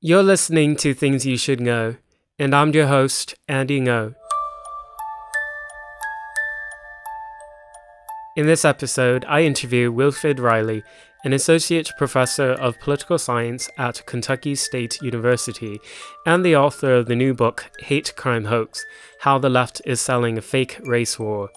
You're listening to Things You Should Know, and I'm your host, Andy Ngo. In this episode, I interview Wilfred Reilly, an associate professor of political science at Kentucky State University and the author of the new book, Crime Hoax: How the Left is Selling a Fake Race War.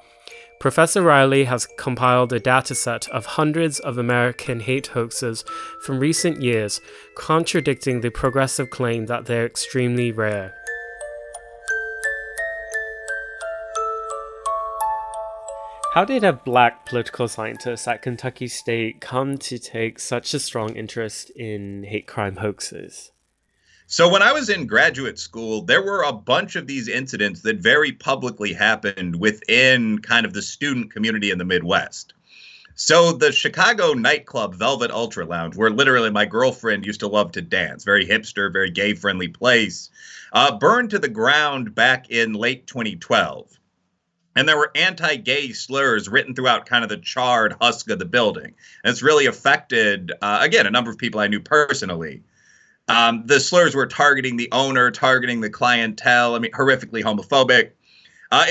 Professor Reilly has compiled a dataset of hundreds of American hate hoaxes from recent years, contradicting the progressive claim that they're extremely rare. How did a black political scientist at Kentucky State come to take such a strong interest in hate crime hoaxes? So when I was in graduate school, there were a bunch of these incidents that very publicly happened within kind of the student community in the Midwest. So the Chicago nightclub Velvet Ultra Lounge, where literally my girlfriend used to love to dance, very hipster, very gay-friendly place, burned to the ground back in late 2012. And there were anti-gay slurs written throughout kind of the charred husk of the building. And it's really affected, again, a number of people I knew personally. The slurs were targeting the owner, targeting the clientele. I mean, horrifically homophobic.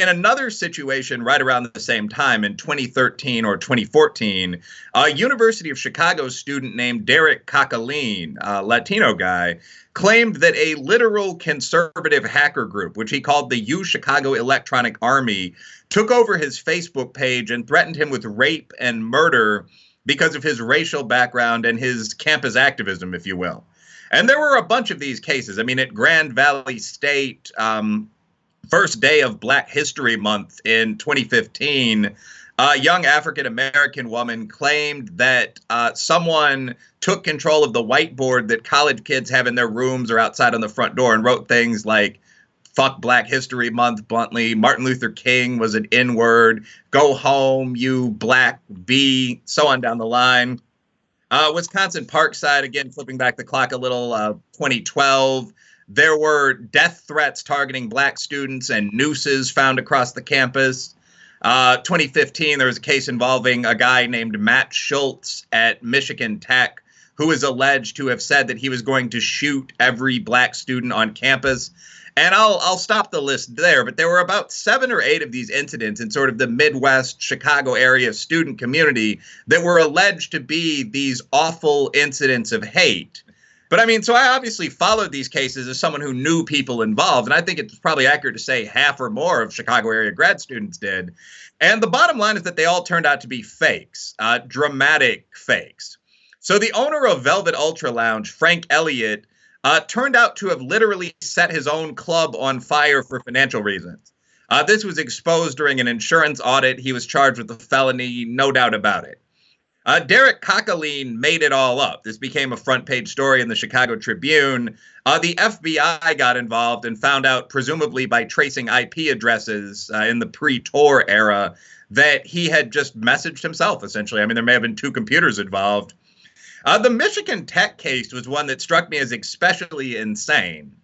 In another situation right around the same time, in 2013 or 2014, a University of Chicago student named Derek Cockleen, a Latino guy, claimed that a literal conservative hacker group, which he called the U Chicago Electronic Army, took over his Facebook page and threatened him with rape and murder because of his racial background and his campus activism, if you will. And there were a bunch of these cases. I mean, at Grand Valley State, first day of Black History Month in 2015, a young African-American woman claimed that someone took control of the whiteboard that college kids have in their rooms or outside on the front door and wrote things like, "Fuck Black History Month," bluntly. Martin Luther King was an N-word. "Go home, you black B," so on down the line. Wisconsin Parkside, again, flipping back the clock a little, 2012. There were death threats targeting black students and nooses found across the campus. 2015, there was a case involving a guy named Matt Schultz at Michigan Tech, who is alleged to have said that he was going to shoot every black student on campus. And I'll stop the list there, but there were about 7 or 8 of these incidents in sort of the Midwest Chicago area student community that were alleged to be these awful incidents of hate. But I mean, so I obviously followed these cases as someone who knew people involved, and I think it's probably accurate to say half or more of Chicago area grad students did. And the bottom line is that they all turned out to be fakes, dramatic fakes. So the owner of Velvet Ultra Lounge, Frank Elliott, turned out to have literally set his own club on fire for financial reasons. This was exposed during an insurance audit. He was charged with a felony, no doubt about it. Derek Cockleen made it all up. This became a front page story in the Chicago Tribune. The FBI got involved and found out, presumably by tracing IP addresses in the pre-Tor era, that he had just messaged himself, essentially. I mean, there may have been 2 computers involved. The Michigan Tech case was one that struck me as especially insane.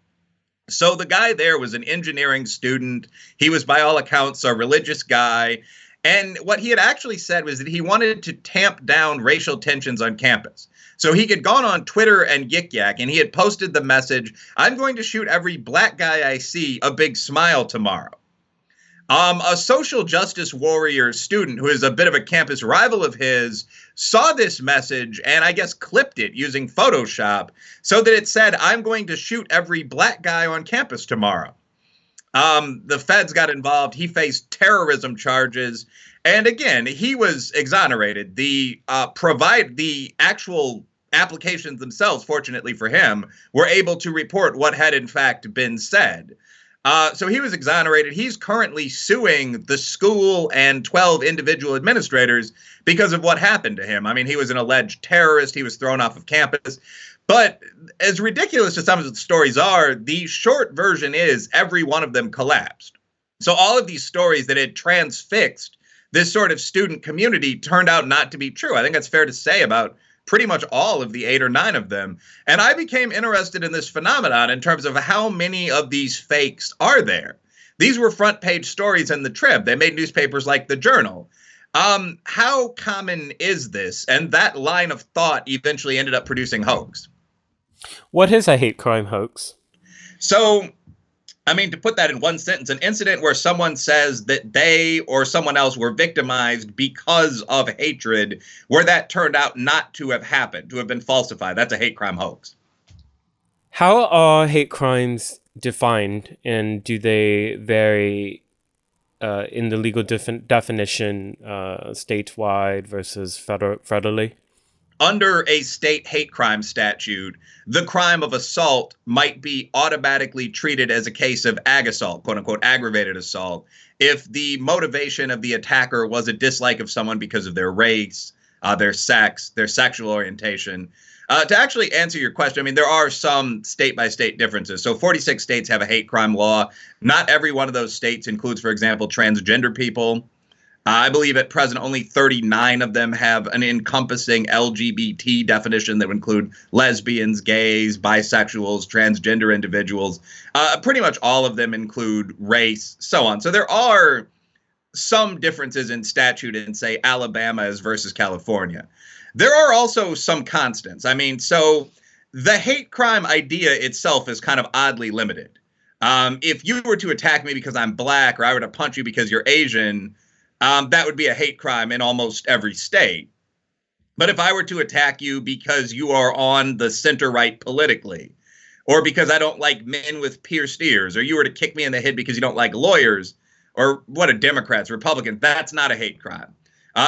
So the guy there was an engineering student. He was, by all accounts, a religious guy. And what he had actually said was that he wanted to tamp down racial tensions on campus. So he had gone on Twitter and Yik Yak, and he had posted the message, "I'm going to shoot every black guy I see a big smile tomorrow." A social justice warrior student who is a bit of a campus rival of his saw this message and I guess clipped it using Photoshop so that it said, "I'm going to shoot every black guy on campus tomorrow." The feds got involved. He faced terrorism charges. And again, he was exonerated. The actual applications themselves, fortunately for him, were able to report what had in fact been said. So he was exonerated. He's currently suing the school and 12 individual administrators because of what happened to him. I mean, he was an alleged terrorist. He was thrown off of campus. But as ridiculous as some of the stories are, the short version is every one of them collapsed. So all of these stories that had transfixed this sort of student community turned out not to be true. I think that's fair to say about pretty much all of the 8 or 9 of them. And I became interested in this phenomenon in terms of how many of these fakes are there. These were front page stories in the Trib. They made newspapers like the Journal. How common is this? And that line of thought eventually ended up producing Hoax. What is a hate crime hoax? So, I mean, to put that in one sentence, an incident where someone says that they or someone else were victimized because of hatred, where that turned out not to have happened, to have been falsified. That's a hate crime hoax. How are hate crimes defined, and do they vary in the legal definition statewide versus federally? Under a state hate crime statute, the crime of assault might be automatically treated as a case of ag assault, quote unquote, aggravated assault, if the motivation of the attacker was a dislike of someone because of their race, their sex, their sexual orientation. To actually answer your question, I mean, there are some state by state differences. So 46 states have a hate crime law. Not every one of those states includes, for example, transgender people. I believe at present only 39 of them have an encompassing LGBT definition that would include lesbians, gays, bisexuals, transgender individuals. Pretty much all of them include race, so on. So there are some differences in statute in, say, Alabama versus California. There are also some constants. I mean, so the hate crime idea itself is kind of oddly limited. If you were to attack me because I'm black, or I were to punch you because you're Asian, that would be a hate crime in almost every state. But if I were to attack you because you are on the center right politically, or because I don't like men with pierced ears, or you were to kick me in the head because you don't like lawyers, or what, a Democrats, Republicans, that's not a hate crime.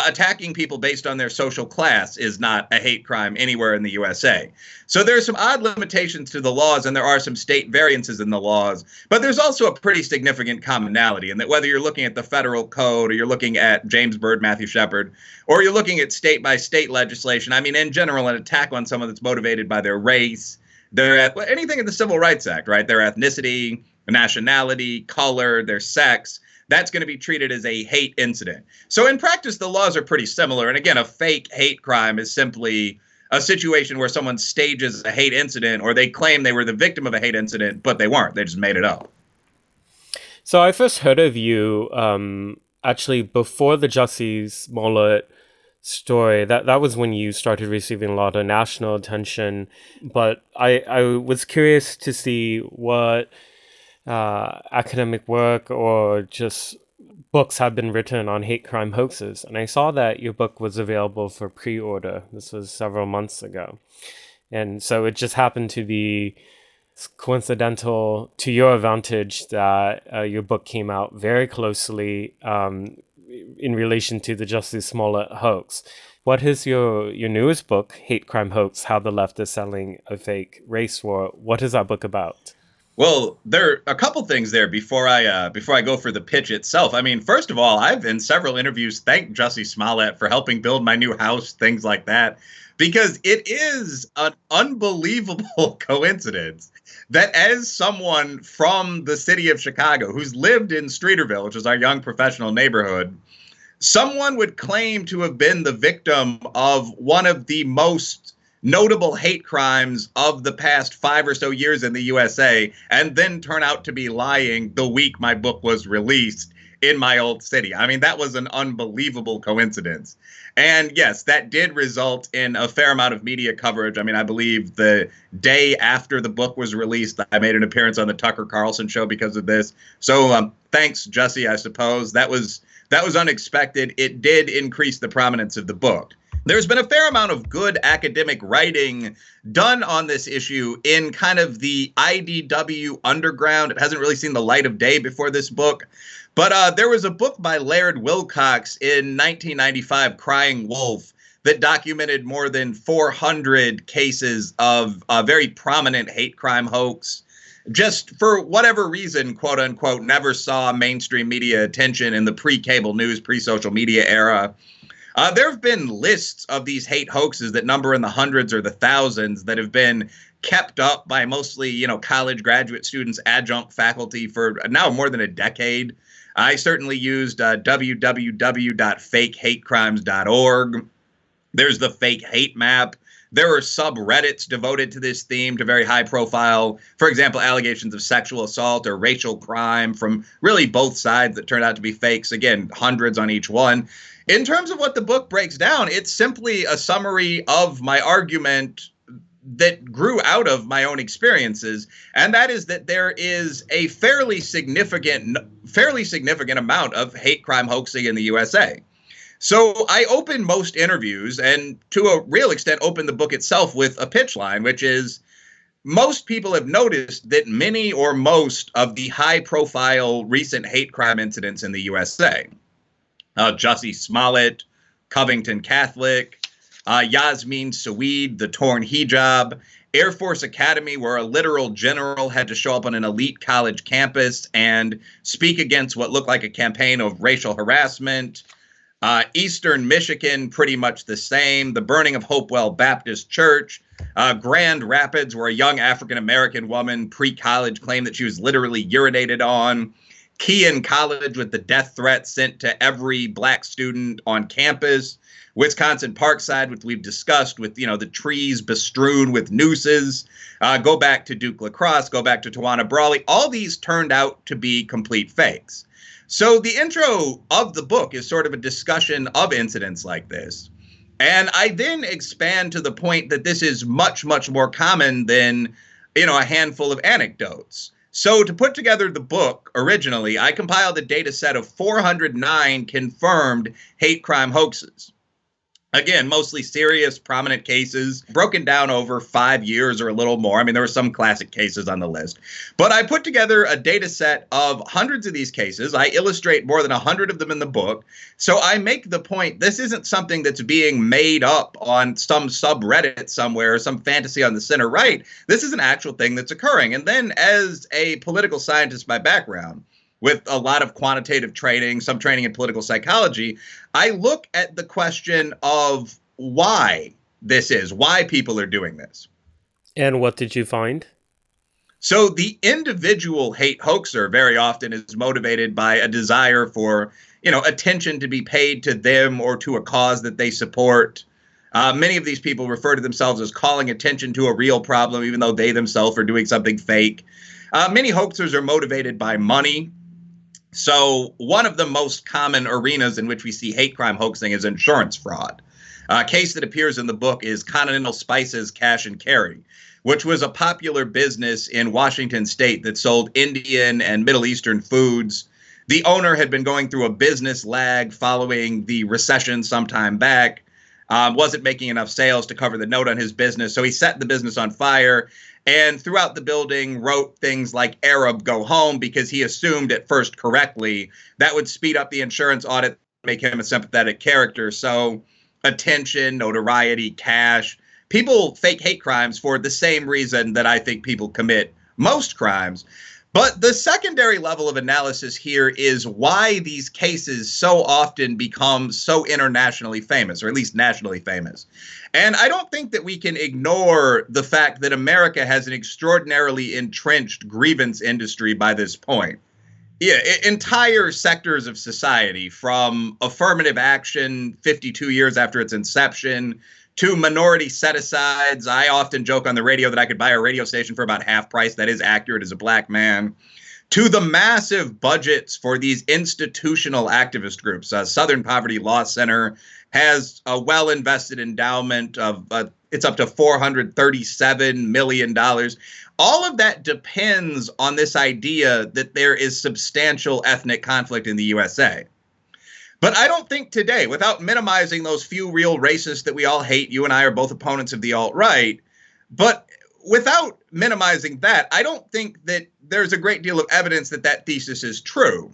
Attacking people based on their social class is not a hate crime anywhere in the USA. So there's some odd limitations to the laws, and there are some state variances in the laws, but there's also a pretty significant commonality in that whether you're looking at the federal code, or you're looking at James Byrd, Matthew Shepard, or you're looking at state by state legislation, I mean, in general, an attack on someone that's motivated by their race, anything in the Civil Rights Act, right? Their ethnicity, nationality, color, their sex, that's going to be treated as a hate incident. So in practice, the laws are pretty similar. And again, a fake hate crime is simply a situation where someone stages a hate incident, or they claim they were the victim of a hate incident, but they weren't. They just made it up. So I first heard of you actually before the Jussie Smollett story. That was when you started receiving a lot of national attention. But I was curious to see what academic work or just books have been written on hate crime hoaxes. And I saw that your book was available for pre-order. This was several months ago. And so it just happened to be coincidental to your advantage that your book came out very closely in relation to the Jussie Smollett hoax. What is your newest book, Hate Crime Hoax, How the Left is Selling a Fake Race War? What is that book about? Well, there are a couple things there before I go for the pitch itself. I mean, first of all, I've in several interviews thanked Jussie Smollett for helping build my new house, things like that, because it is an unbelievable coincidence that as someone from the city of Chicago who's lived in Streeterville, which is our young professional neighborhood, someone would claim to have been the victim of one of the most notable hate crimes of the past 5 or so years in the USA, and then turn out to be lying the week my book was released in my old city. I mean, that was an unbelievable coincidence. And yes, that did result in a fair amount of media coverage. I mean, I believe the day after the book was released, I made an appearance on the Tucker Carlson show because of this. So thanks, Jussie, I suppose. That was unexpected. It did increase the prominence of the book. There's been a fair amount of good academic writing done on this issue in kind of the IDW underground. It hasn't really seen the light of day before this book. But there was a book by Laird Wilcox in 1995, Crying Wolf, that documented more than 400 cases of a very prominent hate crime hoax. Just for whatever reason, quote unquote, never saw mainstream media attention in the pre-cable news, pre-social media era. There have been lists of these hate hoaxes that number in the hundreds or the thousands that have been kept up by mostly, college graduate students, adjunct faculty for now more than a decade. I certainly used www.fakehatecrimes.org. There's the fake hate map. There are subreddits devoted to this theme, to very high profile, for example, allegations of sexual assault or racial crime from really both sides that turned out to be fakes. Again, hundreds on each one. In terms of what the book breaks down, it's simply a summary of my argument that grew out of my own experiences, and that is that there is a fairly significant amount of hate crime hoaxing in the USA. So I open most interviews, and to a real extent open the book itself with a pitch line, which is most people have noticed that many or most of the high-profile recent hate crime incidents in the USA, Jussie Smollett, Covington Catholic, Yasmin Saweed, the torn hijab, Air Force Academy, where a literal general had to show up on an elite college campus and speak against what looked like a campaign of racial harassment, Eastern Michigan, pretty much the same, the burning of Hopewell Baptist Church, Grand Rapids, where a young African-American woman pre-college claimed that she was literally urinated on, Kean College with the death threat sent to every black student on campus, Wisconsin Parkside, which we've discussed, with, the trees bestrewn with nooses, go back to Duke Lacrosse, go back to Tawana Brawley. All these turned out to be complete fakes. So the intro of the book is sort of a discussion of incidents like this. And I then expand to the point that this is much, much more common than, a handful of anecdotes. So to put together the book originally, I compiled a data set of 409 confirmed hate crime hoaxes. Again, mostly serious, prominent cases, broken down over 5 years or a little more. I mean, there were some classic cases on the list. But I put together a data set of hundreds of these cases. I illustrate more than 100 of them in the book. So I make the point, this isn't something that's being made up on some subreddit somewhere, some fantasy on the center right. This is an actual thing that's occurring. And then as a political scientist by background, with a lot of quantitative training, some training in political psychology, I look at the question of why this is, why people are doing this. And what did you find? So the individual hate hoaxer very often is motivated by a desire for, attention to be paid to them or to a cause that they support. Many of these people refer to themselves as calling attention to a real problem, even though they themselves are doing something fake. Many hoaxers are motivated by money. So one of the most common arenas in which we see hate crime hoaxing is insurance fraud. A case that appears in the book is Continental Spices Cash and Carry, which was a popular business in Washington state that sold Indian and Middle Eastern foods. The owner had been going through a business lag following the recession some time back, wasn't making enough sales to cover the note on his business, so he set the business on fire. And throughout the building wrote things like Arab go home because he assumed at first correctly that would speed up the insurance audit, make him a sympathetic character. So attention, notoriety, cash. People fake hate crimes for the same reason that I think people commit most crimes. But the secondary level of analysis here is why these cases so often become so internationally famous, or at least nationally famous. And I don't think that we can ignore the fact that America has an extraordinarily entrenched grievance industry by this point. Yeah, entire sectors of society, from affirmative action 52 years after its inception to minority set-asides. I often joke on the radio that I could buy a radio station for about half price. That is accurate as a black man. To the massive budgets for these institutional activist groups. Southern Poverty Law Center has a well-invested endowment of, it's up to $437 million. All of that depends on this idea that there is substantial ethnic conflict in the USA. But I don't think today, without minimizing those few real racists that we all hate, you and I are both opponents of the alt-right, but without minimizing that, I don't think that there's a great deal of evidence that that thesis is true.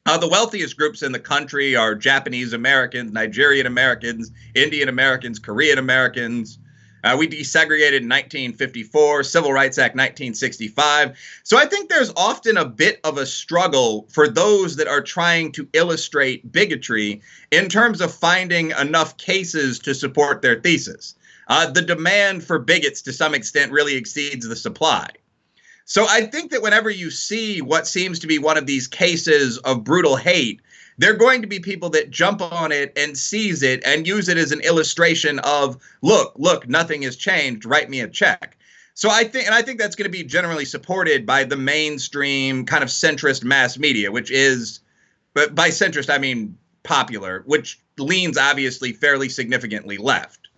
The wealthiest groups in the country are Japanese Americans, Nigerian Americans, Indian Americans, Korean Americans. We desegregated in 1954, Civil Rights Act 1965. So I think there's often a bit of a struggle for those that are trying to illustrate bigotry in terms of finding enough cases to support their thesis. The demand for bigots to some extent really exceeds the supply. So I think that whenever you see what seems to be one of these cases of brutal hate, there are going to be people that jump on it and seize it and use it as an illustration of, look, nothing has changed, write me a check. So I think that's going to be generally supported by the mainstream kind of centrist mass media, which is, but by centrist, I mean popular, which leans obviously fairly significantly left.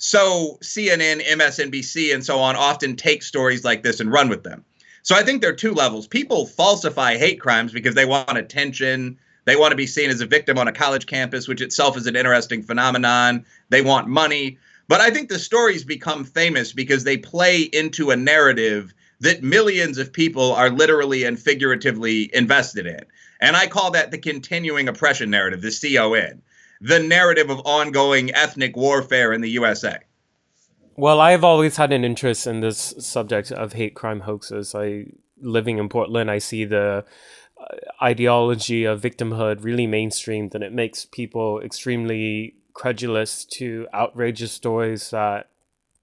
So CNN, MSNBC, and so on often take stories like this and run with them. So I think there are two levels. People falsify hate crimes because they want attention. They want to be seen as a victim on a college campus, which itself is an interesting phenomenon. They want money. But I think the stories become famous because they play into a narrative that millions of people are literally and figuratively invested in. And I call that the continuing oppression narrative, the CON, the narrative of ongoing ethnic warfare in the USA. Well, I've always had an interest in this subject of hate crime hoaxes. Living in Portland, I see the ideology of victimhood really mainstreamed, and it makes people extremely credulous to outrageous stories that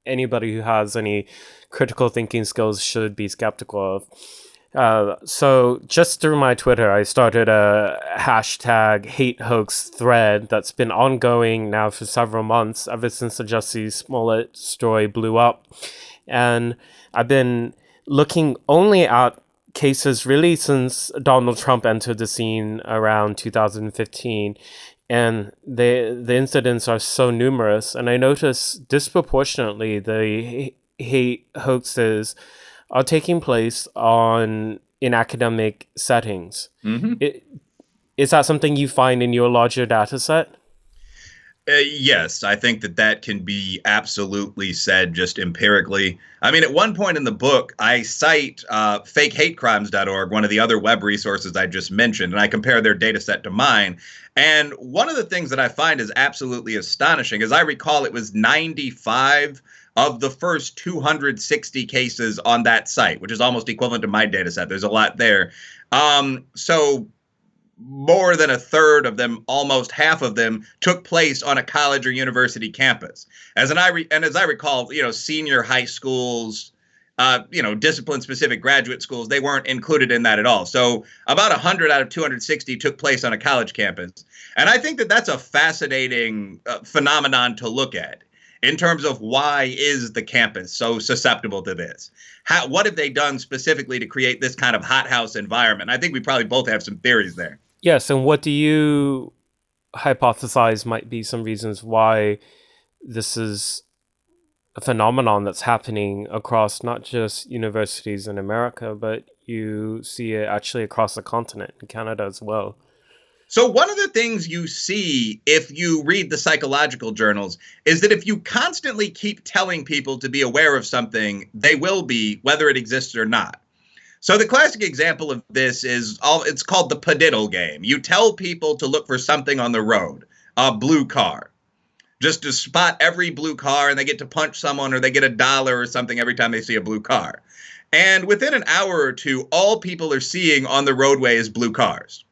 anybody who has any critical thinking skills should be skeptical of. So just through my Twitter, I started a hashtag hate hoax thread that's been ongoing now for several months, ever since the Jussie Smollett story blew up. And I've been looking only at cases really since Donald Trump entered the scene around 2015. And the incidents are so numerous. And I notice disproportionately the hate hoaxes are taking place in academic settings. Mm-hmm. Is that something you find in your larger data set? Yes, I think that can be absolutely said just empirically. I mean, at one point in the book, I cite fakehatecrimes.org, one of the other web resources I just mentioned, and I compare their data set to mine. And one of the things that I find is absolutely astonishing, as I recall, it was 95 of the first 260 cases on that site, which is almost equivalent to my data set. There's a lot there. So more than a third of them, almost half of them, took place on a college or university campus. As I recall, senior high schools, discipline-specific graduate schools, they weren't included in that at all. So about 100 out of 260 took place on a college campus. And I think that's a fascinating phenomenon to look at in terms of why is the campus so susceptible to this? What have they done specifically to create this kind of hothouse environment? I think we probably both have some theories there. Yes, and what do you hypothesize might be some reasons why this is a phenomenon that's happening across not just universities in America, but you see it actually across the continent, in Canada as well? So one of the things you see if you read the psychological journals is that if you constantly keep telling people to be aware of something, they will be, whether it exists or not. So the classic example of this it's called the padiddle game. You tell people to look for something on the road, a blue car, just to spot every blue car, and they get to punch someone or they get $1 or something every time they see a blue car. And within an hour or two, all people are seeing on the roadway is blue cars.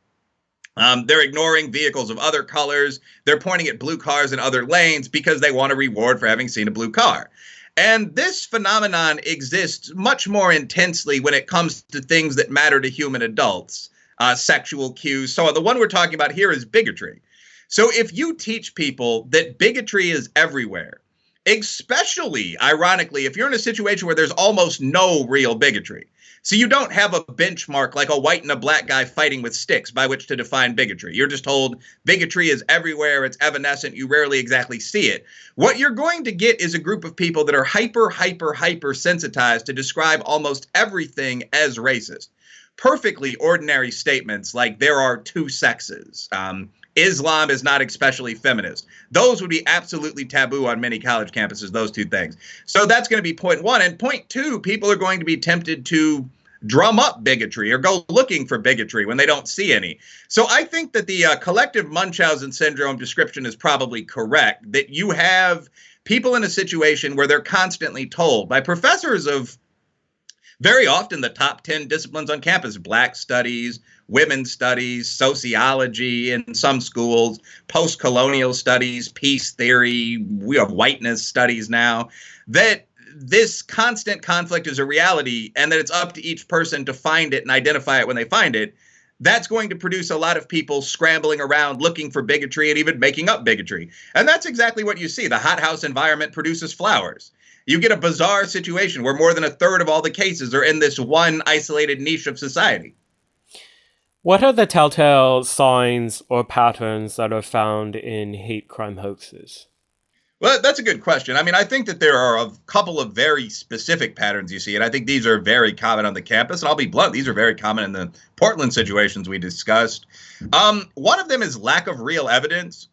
They're ignoring vehicles of other colors. They're pointing at blue cars in other lanes because they want a reward for having seen a blue car. And this phenomenon exists much more intensely when it comes to things that matter to human adults, sexual cues. So the one we're talking about here is bigotry. So if you teach people that bigotry is everywhere, especially, ironically, if you're in a situation where there's almost no real bigotry, so you don't have a benchmark like a white and a black guy fighting with sticks by which to define bigotry. You're just told bigotry is everywhere. It's evanescent. You rarely exactly see it. What you're going to get is a group of people that are hyper sensitized to describe almost everything as racist. Perfectly ordinary statements like there are two sexes. Islam is not especially feminist. Those would be absolutely taboo on many college campuses, those two things. So that's going to be point one. And point two, people are going to be tempted to drum up bigotry or go looking for bigotry when they don't see any. So I think that the collective Munchausen syndrome description is probably correct, that you have people in a situation where they're constantly told by professors of very often the top 10 disciplines on campus, Black studies, women's studies, sociology in some schools, post-colonial studies, peace theory, we have whiteness studies now, that this constant conflict is a reality and that it's up to each person to find it and identify it when they find it. That's going to produce a lot of people scrambling around looking for bigotry and even making up bigotry. And that's exactly what you see. The hothouse environment produces flowers. You get a bizarre situation where more than a third of all the cases are in this one isolated niche of society. What are the telltale signs or patterns that are found in hate crime hoaxes? Well, that's a good question. I mean, I think that there are a couple of very specific patterns you see, and I think these are very common on the campus. And I'll be blunt, these are very common in the Portland situations we discussed. One of them is lack of real evidence.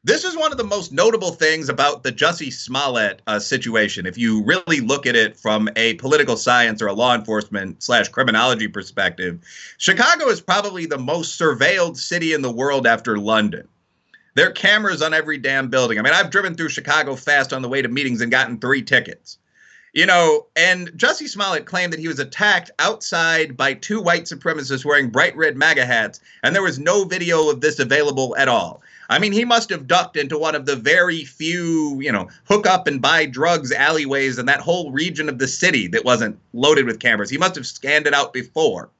This is one of the most notable things about the Jussie Smollett situation. If you really look at it from a political science or a law enforcement / criminology perspective, Chicago is probably the most surveilled city in the world after London. There are cameras on every damn building. I mean, I've driven through Chicago fast on the way to meetings and gotten 3 tickets. And Jussie Smollett claimed that he was attacked outside by 2 white supremacists wearing bright red MAGA hats, and there was no video of this available at all. I mean, he must have ducked into one of the very few, hook up and buy drugs alleyways in that whole region of the city that wasn't loaded with cameras. He must have scanned it out before.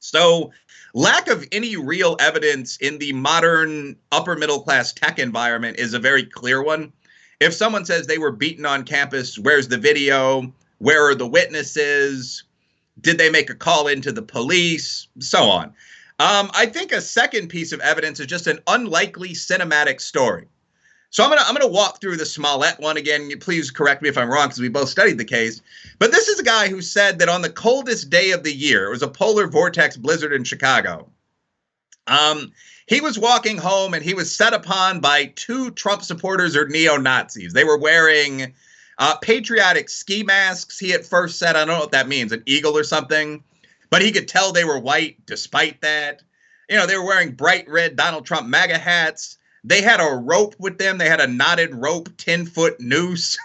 So, lack of any real evidence in the modern upper middle class tech environment is a very clear one. If someone says they were beaten on campus, where's the video? Where are the witnesses? Did they make a call into the police? So on. I think a second piece of evidence is just an unlikely cinematic story. So I'm gonna walk through the Smollett one again. Please correct me if I'm wrong, because we both studied the case. But this is a guy who said that on the coldest day of the year, it was a polar vortex blizzard in Chicago. He was walking home and he was set upon by 2 Trump supporters or neo-Nazis. They were wearing patriotic ski masks. He at first said, I don't know what that means, an eagle or something. But he could tell they were white despite that. They were wearing bright red Donald Trump MAGA hats. They had a rope with them. They had a knotted rope, 10-foot noose.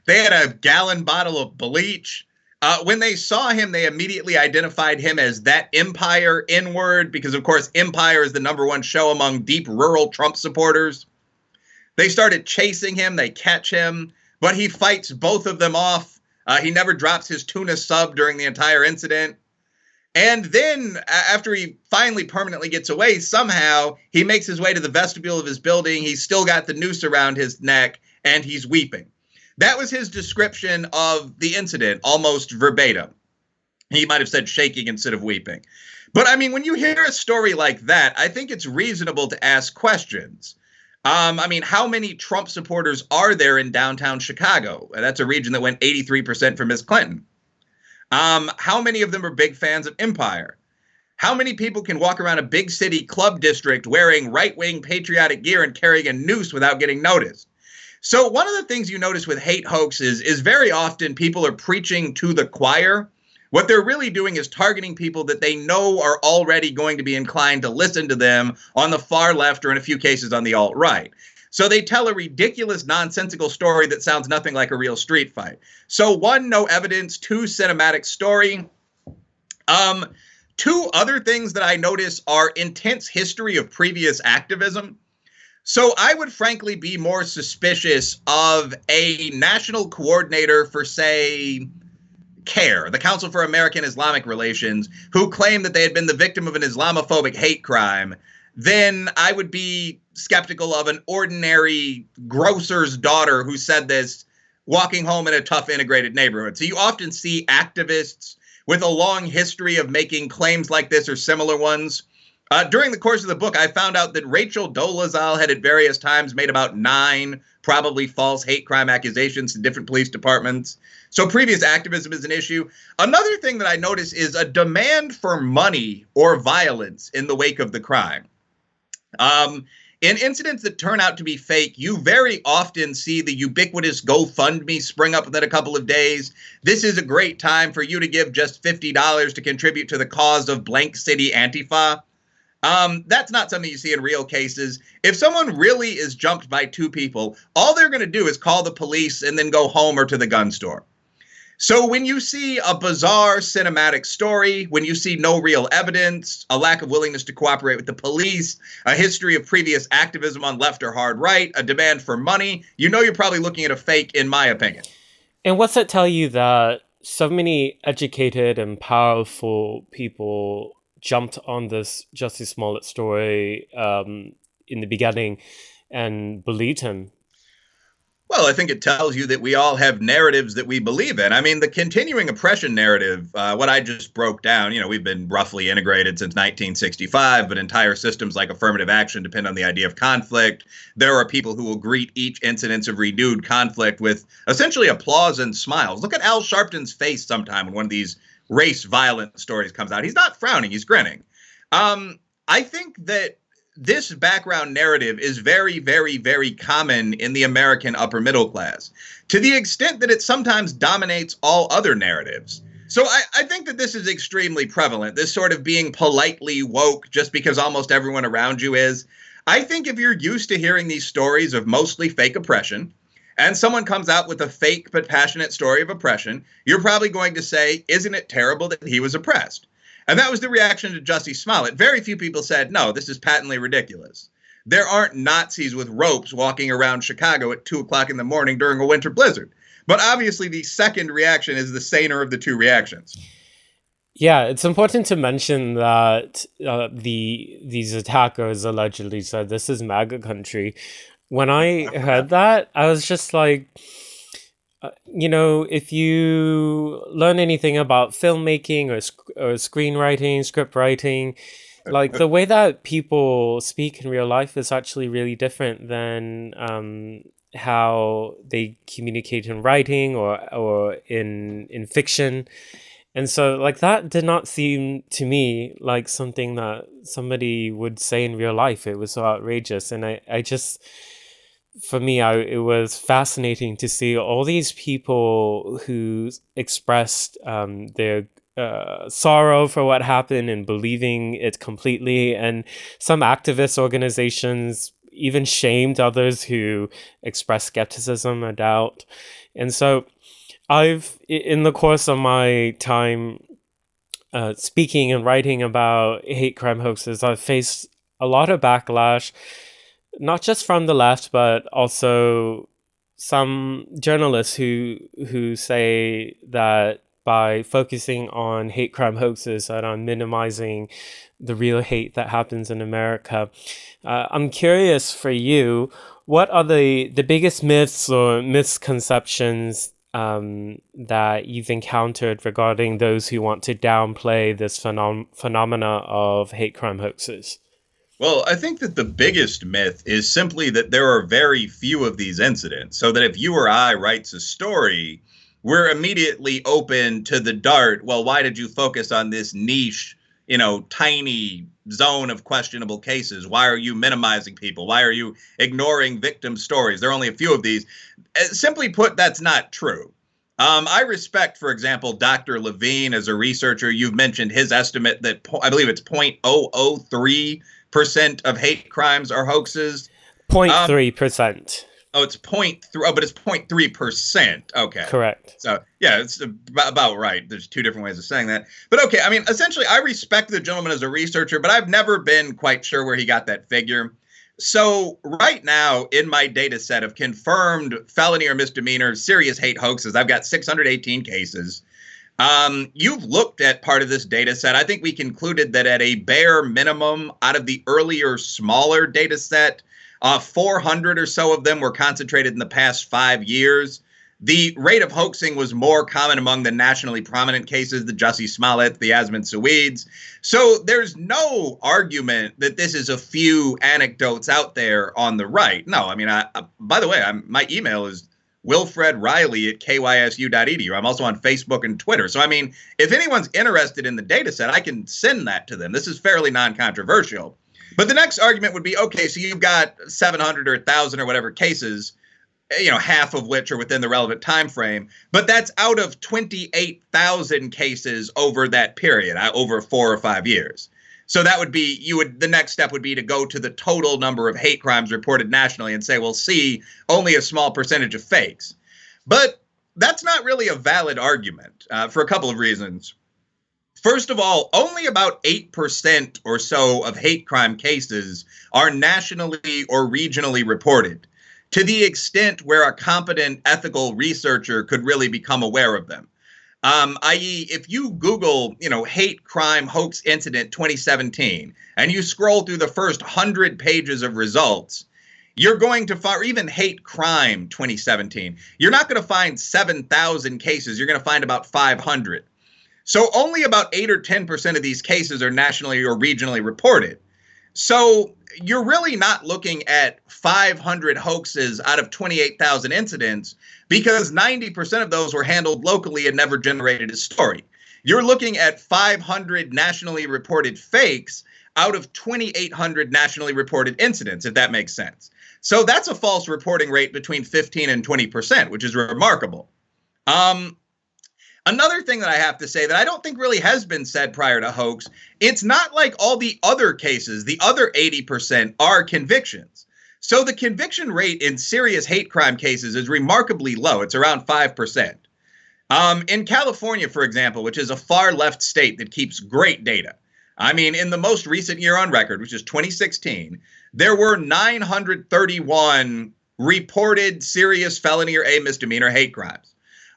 They had a gallon bottle of bleach. When they saw him, they immediately identified him as that Empire N-word, because, of course, Empire is the #1 show among deep rural Trump supporters. They started chasing him. They catch him, but he fights both of them off. He never drops his tuna sub during the entire incident. And then after he finally permanently gets away, somehow he makes his way to the vestibule of his building. He's still got the noose around his neck and he's weeping. That was his description of the incident, almost verbatim. He might have said shaking instead of weeping. But I mean, when you hear a story like that, I think it's reasonable to ask questions. How many Trump supporters are there in downtown Chicago? That's a region that went 83% for Ms. Clinton. How many of them are big fans of Empire? How many people can walk around a big city club district wearing right-wing patriotic gear and carrying a noose without getting noticed? So one of the things you notice with hate hoaxes is very often people are preaching to the choir. What they're really doing is targeting people that they know are already going to be inclined to listen to them on the far left or in a few cases on the alt-right. So they tell a ridiculous, nonsensical story that sounds nothing like a real street fight. So 1, no evidence. 2, cinematic story. 2 other things that I notice are intense history of previous activism. So I would frankly be more suspicious of a national coordinator for, say, CARE, the Council for American Islamic Relations, who claimed that they had been the victim of an Islamophobic hate crime. Then I would be skeptical of an ordinary grocer's daughter who said this walking home in a tough integrated neighborhood. So you often see activists with a long history of making claims like this or similar ones. During the course of the book, I found out that Rachel Dolezal had at various times made about 9 probably false hate crime accusations to different police departments. So previous activism is an issue. Another thing that I notice is a demand for money or violence in the wake of the crime. In incidents that turn out to be fake, you very often see the ubiquitous GoFundMe spring up within a couple of days. This is a great time for you to give just $50 to contribute to the cause of blank city Antifa. That's not something you see in real cases. If someone really is jumped by 2 people, all they're going to do is call the police and then go home or to the gun store. So when you see a bizarre cinematic story, when you see no real evidence, a lack of willingness to cooperate with the police, a history of previous activism on left or hard right, a demand for money, you're probably looking at a fake, in my opinion. And what's that tell you that so many educated and powerful people jumped on this Jussie Smollett story in the beginning and believed him? Well, I think it tells you that we all have narratives that we believe in. I mean, the continuing oppression narrative, what I just broke down, we've been roughly integrated since 1965, but entire systems like affirmative action depend on the idea of conflict. There are people who will greet each incidence of renewed conflict with essentially applause and smiles. Look at Al Sharpton's face sometime when one of these race violent stories comes out. He's not frowning, he's grinning. I think that this background narrative is very, very, very common in the American upper middle class, to the extent that it sometimes dominates all other narratives. So I think that this is extremely prevalent, this sort of being politely woke just because almost everyone around you is. I think if you're used to hearing these stories of mostly fake oppression, and someone comes out with a fake but passionate story of oppression, you're probably going to say, isn't it terrible that he was oppressed? And that was the reaction to Jussie Smollett. Very few people said, no, this is patently ridiculous. There aren't Nazis with ropes walking around Chicago at 2 o'clock in the morning during a winter blizzard. But obviously, the second reaction is the saner of the two reactions. Yeah, it's important to mention that these attackers allegedly said this is MAGA country. When I heard that, I was just like, if you learn anything about filmmaking or screenwriting, script writing, like the way that people speak in real life is actually really different than how they communicate in writing or in fiction. And so like that did not seem to me like something that somebody would say in real life. It was so outrageous. And I just, for me, it was fascinating to see all these people who expressed their sorrow for what happened and believing it completely. And some activist organizations even shamed others who expressed skepticism or doubt. And so in the course of my time speaking and writing about hate crime hoaxes, I've faced a lot of backlash, not just from the left, but also some journalists who say that by focusing on hate crime hoaxes and on minimizing the real hate that happens in America. I'm curious for you, what are the biggest myths or misconceptions that you've encountered regarding those who want to downplay this phenomena of hate crime hoaxes? Well, I think that the biggest myth is simply that there are very few of these incidents, so that if you or I writes a story, we're immediately open to the dart. Well, why did you focus on this niche, tiny zone of questionable cases? Why are you minimizing people? Why are you ignoring victim stories? There are only a few of these. Simply put, that's not true. I respect, for example, Dr. Levine as a researcher. You've mentioned his estimate that I believe it's 0.003% of hate crimes are hoaxes. 0.3%. Oh, it's 0.3. Oh, but it's 0.3%. Okay. Correct. So, yeah, it's about right. There's two different ways of saying that. But okay, I mean, essentially, I respect the gentleman as a researcher, but I've never been quite sure where he got that figure. So right now in my data set of confirmed felony or misdemeanor serious hate hoaxes, I've got 618 cases. You've looked at part of this data set. I think we concluded that at a bare minimum, out of the earlier, smaller data set, 400 or so of them were concentrated in the past 5 years. The rate of hoaxing was more common among the nationally prominent cases, the Jussie Smollett, the Yasmin Sueeds. So there's no argument that this is a few anecdotes out there on the right. No, I mean, by the way, my email is Wilfred Reilly at kysu.edu. I'm also on Facebook and Twitter. So, I mean, if anyone's interested in the data set, I can send that to them. This is fairly non-controversial. But the next argument would be, okay, so you've got 700 or 1,000 or whatever cases, half of which are within the relevant time frame. But that's out of 28,000 cases over that period, over 4 or 5 years. So that would be, the next step would be to go to the total number of hate crimes reported nationally and say, well, see, only a small percentage of fakes. But that's not really a valid argument for a couple of reasons. First of all, only about 8% or so of hate crime cases are nationally or regionally reported, to the extent where a competent ethical researcher could really become aware of them. I.e., if you Google, hate crime hoax incident 2017, and you scroll through the first 100 pages of results, you're going to find, or even hate crime 2017, you're not going to find 7,000 cases. You're going to find about 500. So only about 8 or 10% of these cases are nationally or regionally reported. So you're really not looking at 500 hoaxes out of 28,000 incidents, because 90% of those were handled locally and never generated a story. You're looking at 500 nationally reported fakes out of 2,800 nationally reported incidents, if that makes sense. So that's a false reporting rate between 15 and 20%, which is remarkable. Another thing that I have to say that I don't think really has been said prior to hoax, it's not like all the other cases, the other 80% are convictions. So the conviction rate in serious hate crime cases is remarkably low. It's around 5%. In California, for example, which is a far left state that keeps great data, I mean, in the most recent year on record, which is 2016, there were 931 reported serious felony or A misdemeanor hate crimes.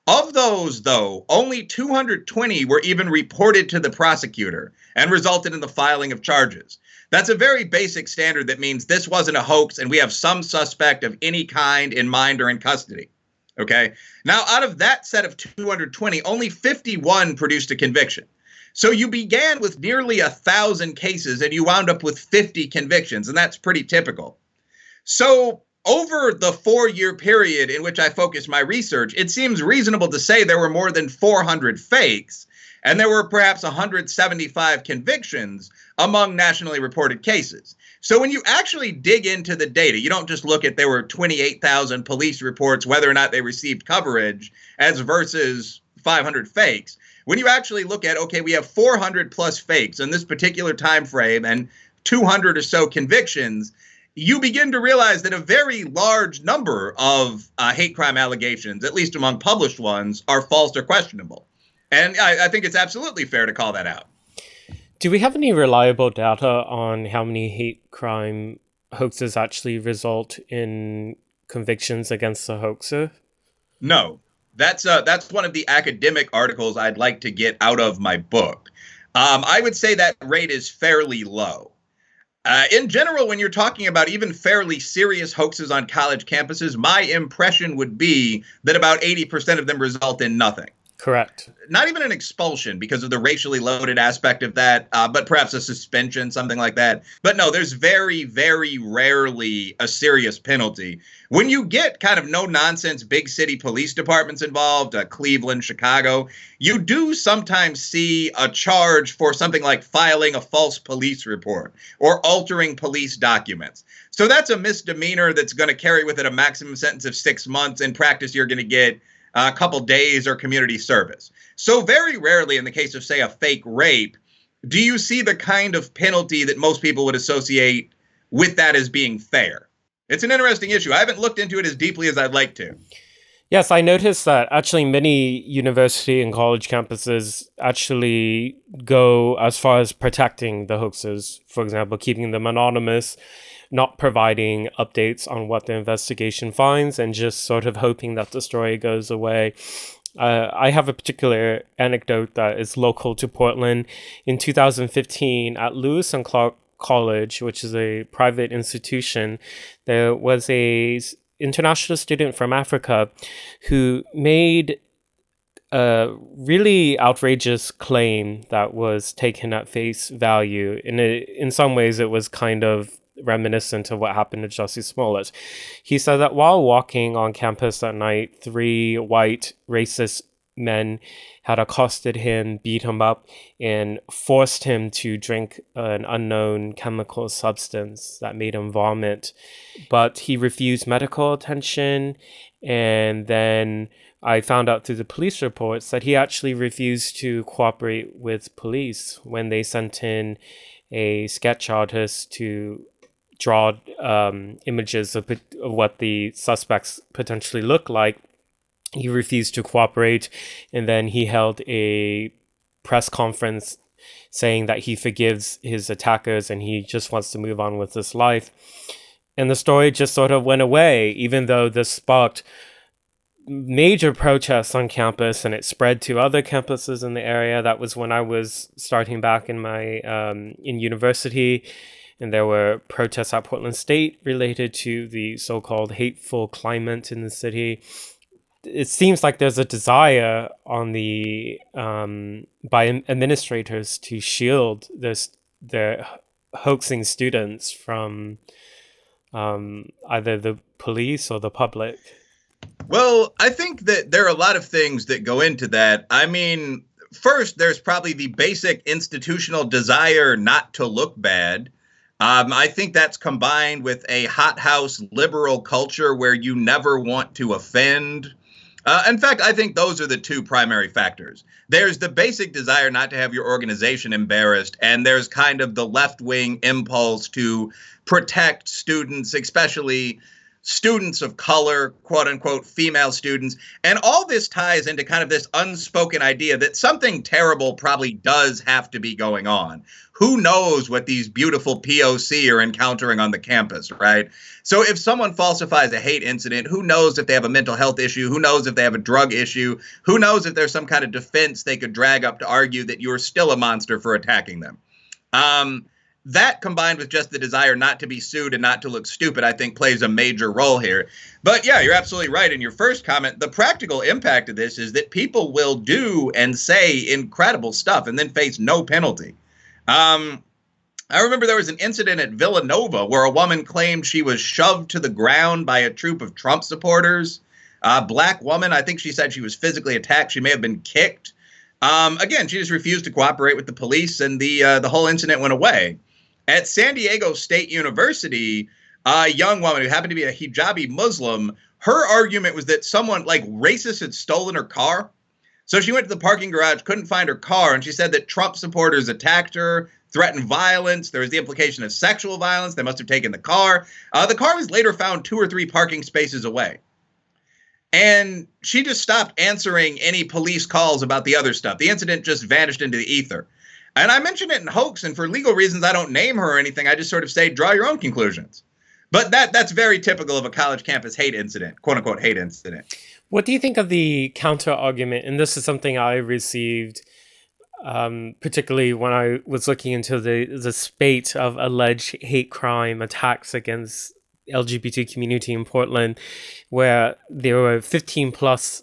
Of those, though, only 220 were even reported to the prosecutor and resulted in the filing of charges. That's a very basic standard that means this wasn't a hoax and we have some suspect of any kind in mind or in custody. Okay. Now, out of that set of 220, only 51 produced a conviction. So you began with nearly 1,000 cases and you wound up with 50 convictions, and that's pretty typical. So over the 4-year period in which I focused my research, it seems reasonable to say there were more than 400 fakes, and there were perhaps 175 convictions among nationally reported cases. So when you actually dig into the data, you don't just look at there were 28,000 police reports, whether or not they received coverage, as versus 500 fakes. When you actually look at, okay, we have 400 plus fakes in this particular time frame and 200 or so convictions, you begin to realize that a very large number of hate crime allegations, at least among published ones, are false or questionable. And I think it's absolutely fair to call that out. Do we have any reliable data on how many hate crime hoaxes actually result in convictions against the hoaxer? No. That's one of the academic articles I'd like to get out of my book. I would say that rate is fairly low. In general, when you're talking about even fairly serious hoaxes on college campuses, my impression would be that about 80% of them result in nothing. Correct. Not even an expulsion because of the racially loaded aspect of that, but perhaps a suspension, something like that. But no, there's very, very rarely a serious penalty. When you get kind of no-nonsense big city police departments involved, Cleveland, Chicago, you do sometimes see a charge for something like filing a false police report or altering police documents. So that's a misdemeanor that's going to carry with it a maximum sentence of 6 months. In practice, you're going to get a couple days or community service. So very rarely in the case of, say, a fake rape, do you see the kind of penalty that most people would associate with that as being fair. It's an interesting issue. I haven't looked into it as deeply as I'd like to. Yes, I noticed that actually many university and college campuses actually go as far as protecting the hoaxes, for example, keeping them anonymous, not providing updates on what the investigation finds, and just sort of hoping that the story goes away. I have a particular anecdote that is local to Portland. In 2015, at Lewis and Clark College, which is a private institution, there was a international student from Africa who made a really outrageous claim that was taken at face value. In some ways, it was kind of reminiscent of what happened to Jussie Smollett. He said that while walking on campus that night, 3 white racist men had accosted him, beat him up, and forced him to drink an unknown chemical substance that made him vomit. But he refused medical attention, and then I found out through the police reports that he actually refused to cooperate with police when they sent in a sketch artist to draw images of what the suspects potentially look like. He refused to cooperate, and then he held a press conference saying that he forgives his attackers and he just wants to move on with his life. And the story just sort of went away, even though this sparked major protests on campus and it spread to other campuses in the area. That was when I was starting back in my in university. and there were protests at Portland State related to the so-called hateful climate in the city. It seems like there's a desire on the by administrators to shield their hoaxing students from either the police or the public. Well, I think that there are a lot of things that go into that. I mean, first, there's probably the basic institutional desire not to look bad. I think that's combined with a hothouse liberal culture where you never want to offend. In fact, I think those are the two primary factors. There's the basic desire not to have your organization embarrassed, and there's kind of the left-wing impulse to protect students, especially students of color, quote unquote, female students. And all this ties into kind of this unspoken idea that something terrible probably does have to be going on. Who knows what these beautiful POC are encountering on the campus, right? So if someone falsifies a hate incident, who knows if they have a mental health issue? Who knows if they have a drug issue? Who knows if there's some kind of defense they could drag up to argue that you're still a monster for attacking them? That combined with just the desire not to be sued and not to look stupid, I think plays a major role here. But yeah, you're absolutely right in your first comment. The practical impact of this is that people will do and say incredible stuff and then face no penalty. I remember there was an incident at Villanova where a woman claimed she was shoved to the ground by a troop of Trump supporters. Black woman, I think she said she was physically attacked. She may have been kicked. Again, she just refused to cooperate with the police, and the whole incident went away. At San Diego State University, a young woman who happened to be a hijabi Muslim, her argument was that someone, like racists, had stolen her car. So she went to the parking garage, couldn't find her car, and she said that Trump supporters attacked her, threatened violence. There was the implication of sexual violence. They must have taken the car. The car was later found 2 or 3 parking spaces away. And she just stopped answering any police calls about the other stuff. The incident just vanished into the ether. And I mentioned it in Hoax, and for legal reasons, I don't name her or anything. I just sort of say, draw your own conclusions. But that's very typical of a college campus hate incident, quote unquote hate incident. What do you think of the counter argument? And this is something I received, particularly when I was looking into the spate of alleged hate crime attacks against LGBT community in Portland, where there were 15 plus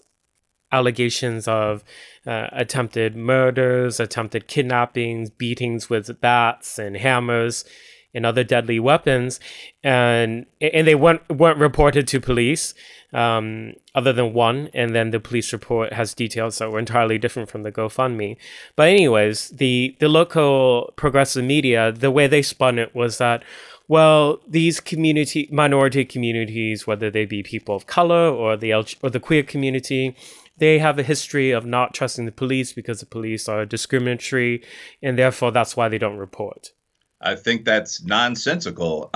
allegations of attempted murders, attempted kidnappings, beatings with bats and hammers and other deadly weapons, and they weren't reported to police, other than one, and then the police report has details that were entirely different from the GoFundMe. But anyways, the local progressive media, the way they spun it was that, well, these minority communities, whether they be people of color or the queer community, they have a history of not trusting the police because the police are discriminatory, and therefore that's why they don't report. I think that's nonsensical.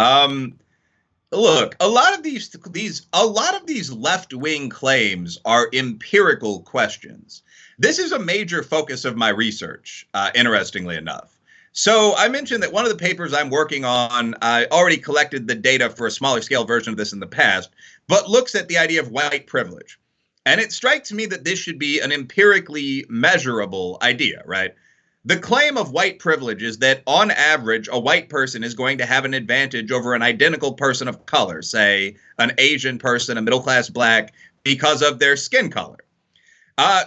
Look, a lot of these left-wing claims are empirical questions. This is a major focus of my research, interestingly enough. So I mentioned that one of the papers I'm working on, I already collected the data for a smaller scale version of this in the past, but looks at the idea of white privilege. And it strikes me that this should be an empirically measurable idea, right? The claim of white privilege is that on average, a white person is going to have an advantage over an identical person of color, say an Asian person, a middle-class black, because of their skin color.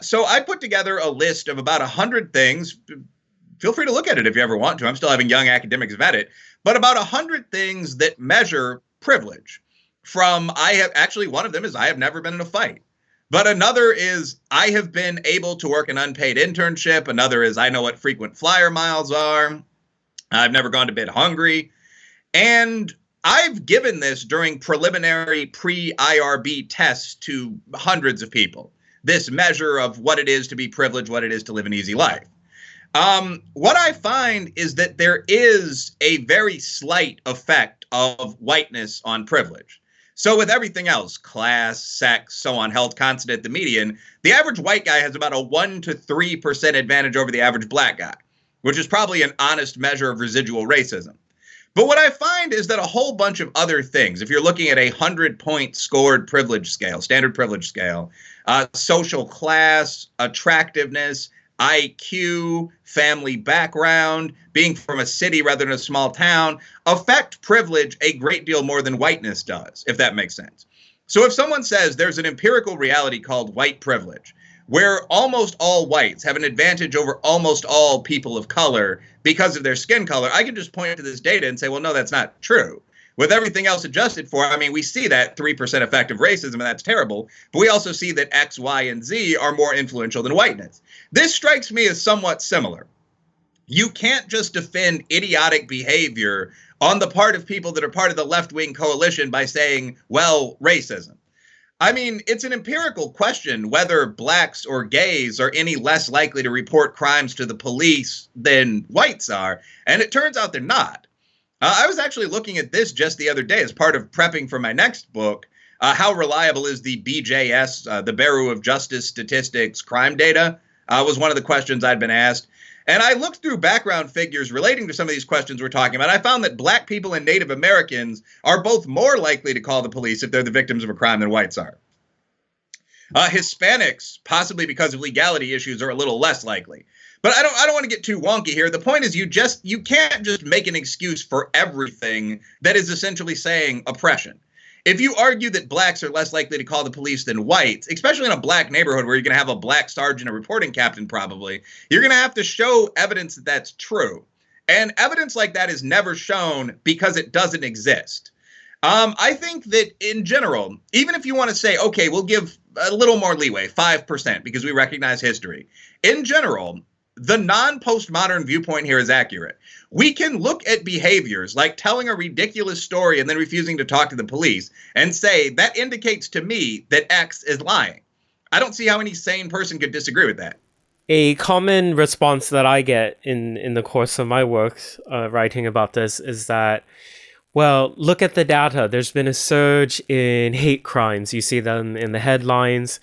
So I put together a list of about 100 things. Feel free to look at it if you ever want to. I'm still having young academics vet it. But about 100 things that measure privilege. One of them is I have never been in a fight. But another is I have been able to work an unpaid internship. Another is I know what frequent flyer miles are. I've never gone to bed hungry. And I've given this during preliminary pre-IRB tests to hundreds of people. This measure of what it is to be privileged, what it is to live an easy life. What I find is that there is a very slight effect of whiteness on privilege. So with everything else, class, sex, so on, held constant at the median, the average white guy has about a 1 to 3% advantage over the average black guy, which is probably an honest measure of residual racism. But what I find is that a whole bunch of other things, if you're looking at a 100-point scored privilege scale, standard privilege scale, social class, attractiveness, IQ, family background, being from a city rather than a small town, affect privilege a great deal more than whiteness does, if that makes sense. So if someone says there's an empirical reality called white privilege, where almost all whites have an advantage over almost all people of color because of their skin color, I can just point to this data and say, well, no, that's not true. With everything else adjusted for, I mean, we see that 3% effective racism, and that's terrible. But we also see that X, Y, and Z are more influential than whiteness. This strikes me as somewhat similar. You can't just defend idiotic behavior on the part of people that are part of the left-wing coalition by saying, well, racism. I mean, it's an empirical question whether blacks or gays are any less likely to report crimes to the police than whites are. And it turns out they're not. I was actually looking at this just the other day as part of prepping for my next book. How reliable is the BJS, the Bureau of Justice Statistics crime data, was one of the questions I'd been asked. And I looked through background figures relating to some of these questions we're talking about. I found that black people and Native Americans are both more likely to call the police if they're the victims of a crime than whites are. Hispanics, possibly because of legality issues, are a little less likely. But I don't want to get too wonky here. The point is you can't just make an excuse for everything that is essentially saying oppression. If you argue that blacks are less likely to call the police than whites, especially in a black neighborhood where you're going to have a black sergeant, a reporting captain probably, you're going to have to show evidence that that's true. And evidence like that is never shown because it doesn't exist. I think that in general, even if you want to say, okay, we'll give a little more leeway, 5%, because we recognize history. In general, the non-postmodern viewpoint here is accurate. We can look at behaviors like telling a ridiculous story and then refusing to talk to the police and say that indicates to me that X is lying. I don't see how any sane person could disagree with that. A common response that I get in the course of my work writing about this is that, well, look at the data. There's been a surge in hate crimes. You see them in the headlines.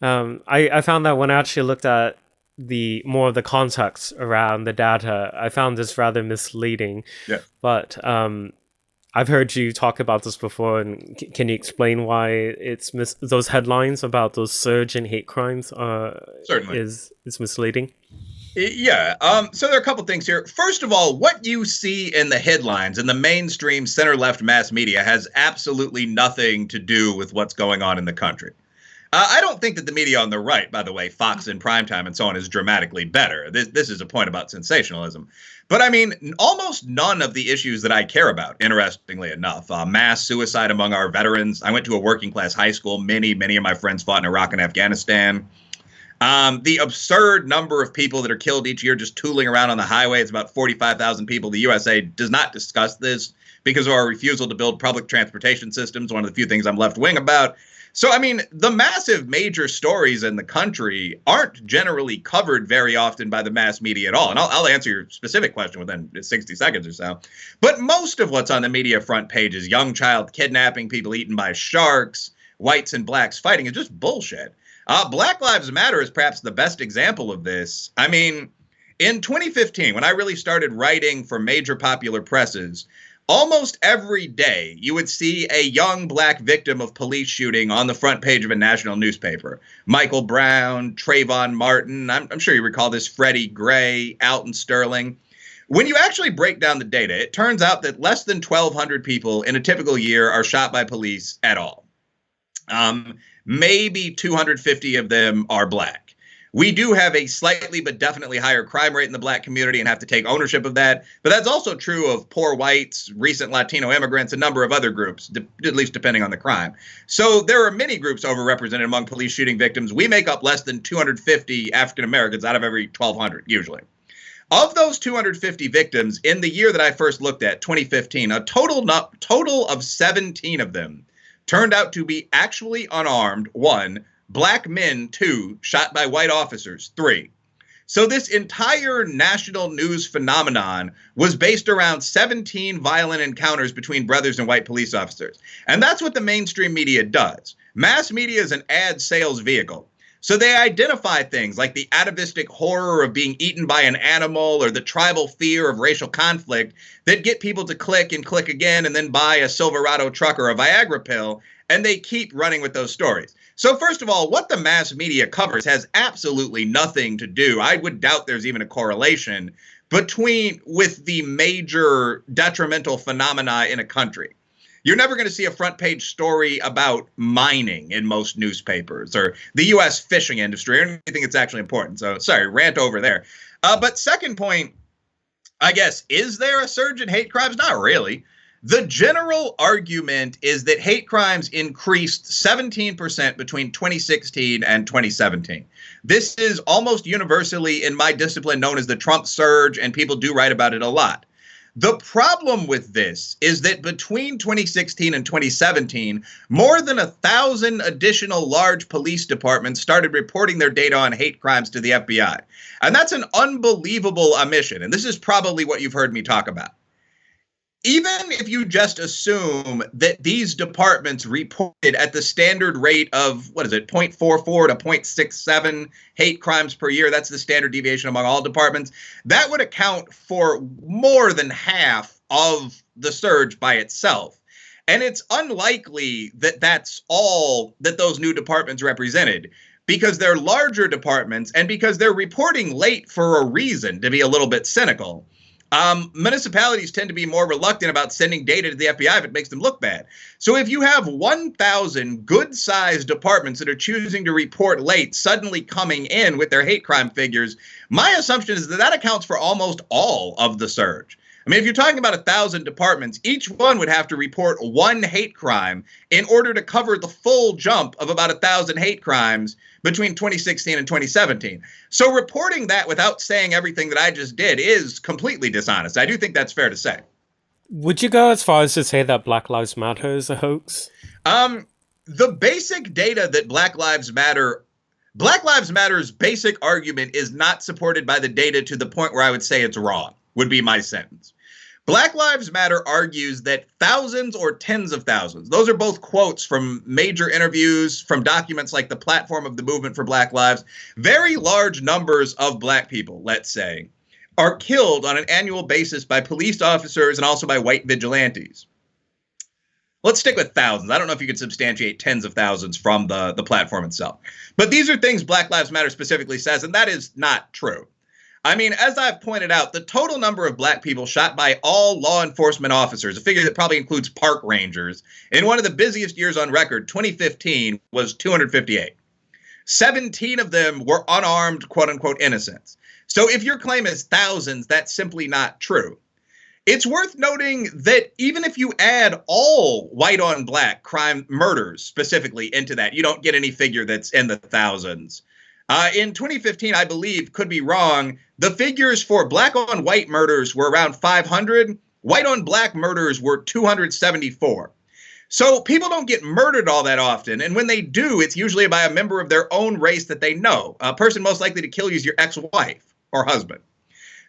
I found that when I actually looked at the more of the context around the data, I found this rather misleading. Yeah. But I've heard you talk about this before, and can you explain why it's those headlines about those surge in hate crimes Certainly is misleading? Yeah. So there are a couple things here. First of all, what you see in the headlines in the mainstream center-left mass media has absolutely nothing to do with what's going on in the country. I don't think that the media on the right, by the way, Fox in primetime and so on, is dramatically better. This is a point about sensationalism. But I mean, almost none of the issues that I care about, interestingly enough, mass suicide among our veterans. I went to a working class high school. Many of my friends fought in Iraq and Afghanistan. The absurd number of people that are killed each year just tooling around on the highway. It's about 45,000 people. The USA does not discuss this because of our refusal to build public transportation systems, one of the few things I'm left-wing about. So, I mean, the massive major stories in the country aren't generally covered very often by the mass media at all. And I'll answer your specific question within 60 seconds or so. But most of what's on the media front page is young child kidnapping, people eaten by sharks, whites and blacks fighting. It's just bullshit. Black Lives Matter is perhaps the best example of this. I mean, in 2015, when I really started writing for major popular presses, almost every day, you would see a young black victim of police shooting on the front page of a national newspaper. Michael Brown, Trayvon Martin, I'm sure you recall this, Freddie Gray, Alton Sterling. When you actually break down the data, it turns out that less than 1,200 people in a typical year are shot by police at all. Maybe 250 of them are black. We do have a slightly but definitely higher crime rate in the black community and have to take ownership of that. But that's also true of poor whites, recent Latino immigrants, a number of other groups, at least depending on the crime. So there are many groups overrepresented among police shooting victims. We make up less than 250 African Americans out of every 1,200, usually. Of those 250 victims, in the year that I first looked at, 2015, a total of 17 of them turned out to be actually unarmed, 1, black men, 2, shot by white officers, 3. So this entire national news phenomenon was based around 17 violent encounters between brothers and white police officers. And that's what the mainstream media does. Mass media is an ad sales vehicle. So they identify things like the atavistic horror of being eaten by an animal or the tribal fear of racial conflict that get people to click and click again and then buy a Silverado truck or a Viagra pill, and they keep running with those stories. So first of all, what the mass media covers has absolutely nothing to do. I would doubt there's even a correlation with the major detrimental phenomena in a country. You're never going to see a front page story about mining in most newspapers or the U.S. fishing industry or anything that's actually important. So sorry, rant over there. But second point, I guess, is there a surge in hate crimes? Not really. The general argument is that hate crimes increased 17% between 2016 and 2017. This is almost universally in my discipline known as the Trump surge, and people do write about it a lot. The problem with this is that between 2016 and 2017, more than 1,000 additional large police departments started reporting their data on hate crimes to the FBI. And that's an unbelievable omission. And this is probably what you've heard me talk about. Even if you just assume that these departments reported at the standard rate of, 0.44 to 0.67 hate crimes per year, that's the standard deviation among all departments, that would account for more than half of the surge by itself. And it's unlikely that that's all that those new departments represented, because they're larger departments and because they're reporting late for a reason, to be a little bit cynical. Municipalities tend to be more reluctant about sending data to the FBI if it makes them look bad. So if you have 1,000 good-sized departments that are choosing to report late suddenly coming in with their hate crime figures, my assumption is that that accounts for almost all of the surge. I mean, if you're talking about 1,000 departments, each one would have to report one hate crime in order to cover the full jump of about 1,000 hate crimes between 2016 and 2017. So reporting that without saying everything that I just did is completely dishonest. I do think that's fair to say. Would you go as far as to say that Black Lives Matter is a hoax? The basic data that Black Lives Matter's basic argument is not supported by the data to the point where I would say it's wrong, would be my sentence. Black Lives Matter argues that thousands or tens of thousands, those are both quotes from major interviews, from documents like the Platform of the Movement for Black Lives, very large numbers of Black people, let's say, are killed on an annual basis by police officers and also by white vigilantes. Let's stick with thousands. I don't know if you could substantiate tens of thousands from the platform itself. But these are things Black Lives Matter specifically says, and that is not true. I mean, as I've pointed out, the total number of Black people shot by all law enforcement officers, a figure that probably includes park rangers, in one of the busiest years on record, 2015, was 258. 17 of them were unarmed, quote unquote, innocents. So if your claim is thousands, that's simply not true. It's worth noting that even if you add all white on black crime murders specifically into that, you don't get any figure that's in the thousands. In 2015, I believe, could be wrong, the figures for black on white murders were around 500. White on black murders were 274. So people don't get murdered all that often. And when they do, it's usually by a member of their own race that they know. A person most likely to kill you is your ex-wife or husband.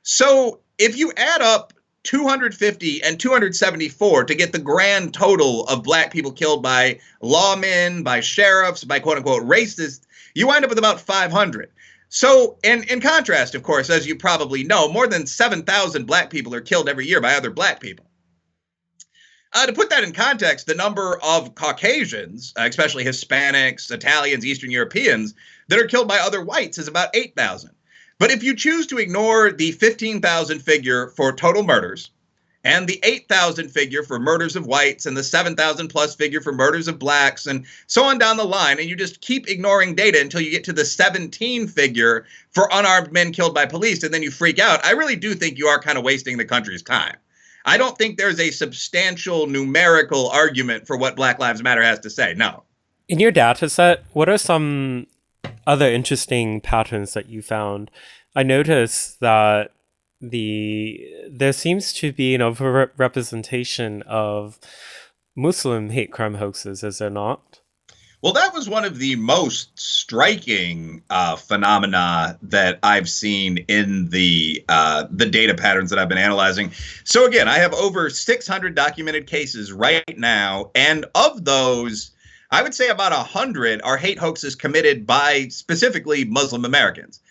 So if you add up 250 and 274 to get the grand total of Black people killed by lawmen, by sheriffs, by quote unquote racists, you wind up with about 500. So in contrast, of course, as you probably know, more than 7,000 Black people are killed every year by other Black people. To put that in context, the number of Caucasians, especially Hispanics, Italians, Eastern Europeans, that are killed by other whites is about 8,000. But if you choose to ignore the 15,000 figure for total murders and the 8,000 figure for murders of whites and the 7,000 plus figure for murders of blacks and so on down the line, and you just keep ignoring data until you get to the 17 figure for unarmed men killed by police, and then you freak out, I really do think you are kind of wasting the country's time. I don't think there's a substantial numerical argument for what Black Lives Matter has to say. No. In your data set, what are some other interesting patterns that you found? I noticed that there seems to be an overrepresentation of Muslim hate crime hoaxes, is there not? Well, that was one of the most striking phenomena that I've seen in the data patterns that I've been analyzing. So again, I have over 600 documented cases right now, and of those, I would say about 100 are hate hoaxes committed by specifically Muslim Americans.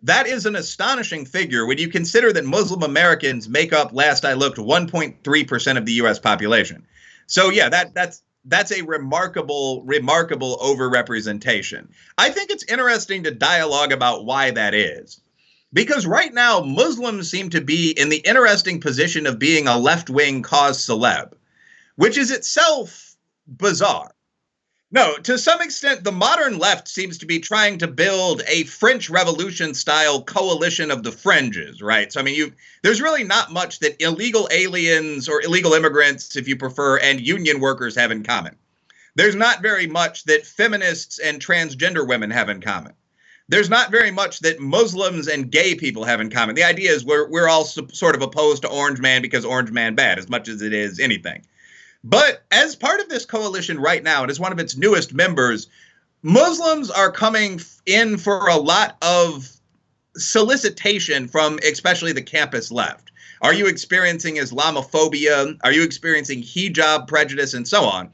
That is an astonishing figure when you consider that Muslim Americans make up, last I looked, 1.3% of the U.S. population. So yeah, that's that's a remarkable overrepresentation. I think it's interesting to dialogue about why that is. Because right now, Muslims seem to be in the interesting position of being a left-wing cause celeb, which is itself bizarre. No, to some extent, the modern left seems to be trying to build a French Revolution style coalition of the fringes, right? So, I mean, there's really not much that illegal aliens or illegal immigrants, if you prefer, and union workers have in common. There's not very much that feminists and transgender women have in common. There's not very much that Muslims and gay people have in common. The idea is we're all sort of opposed to Orange Man because Orange Man bad, as much as it is anything. But as part of this coalition right now, and as one of its newest members, Muslims are coming in for a lot of solicitation from especially the campus left. Are you experiencing Islamophobia? Are you experiencing hijab prejudice and so on?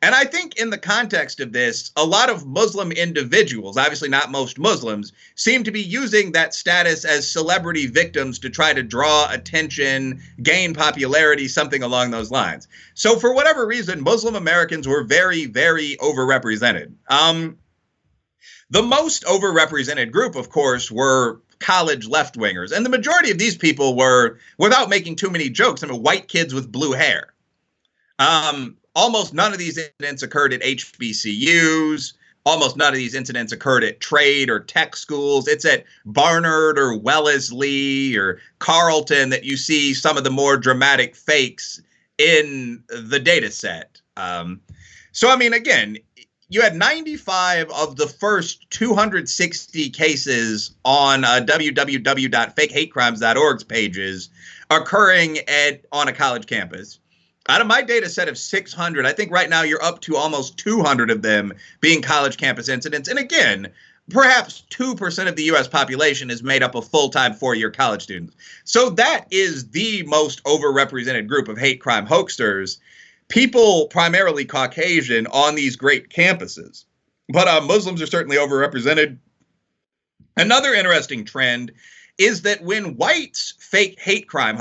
And I think in the context of this, a lot of Muslim individuals, obviously not most Muslims, seem to be using that status as celebrity victims to try to draw attention, gain popularity, something along those lines. So for whatever reason, Muslim Americans were very, very overrepresented. The most overrepresented group, of course, were college left-wingers. And the majority of these people were, without making too many jokes, I mean, white kids with blue hair. Almost none of these incidents occurred at HBCUs. Almost none of these incidents occurred at trade or tech schools. It's at Barnard or Wellesley or Carleton that you see some of the more dramatic fakes in the data set. So, I mean, again, you had 95 of the first 260 cases on www.fakehatecrimes.org's pages occurring on a college campus. Out of my data set of 600, I think right now you're up to almost 200 of them being college campus incidents. And again, perhaps 2% of the U.S. population is made up of full-time four-year college students. So that is the most overrepresented group of hate crime hoaxers, people primarily Caucasian on these great campuses. But Muslims are certainly overrepresented. Another interesting trend is that when whites fake hate crimes,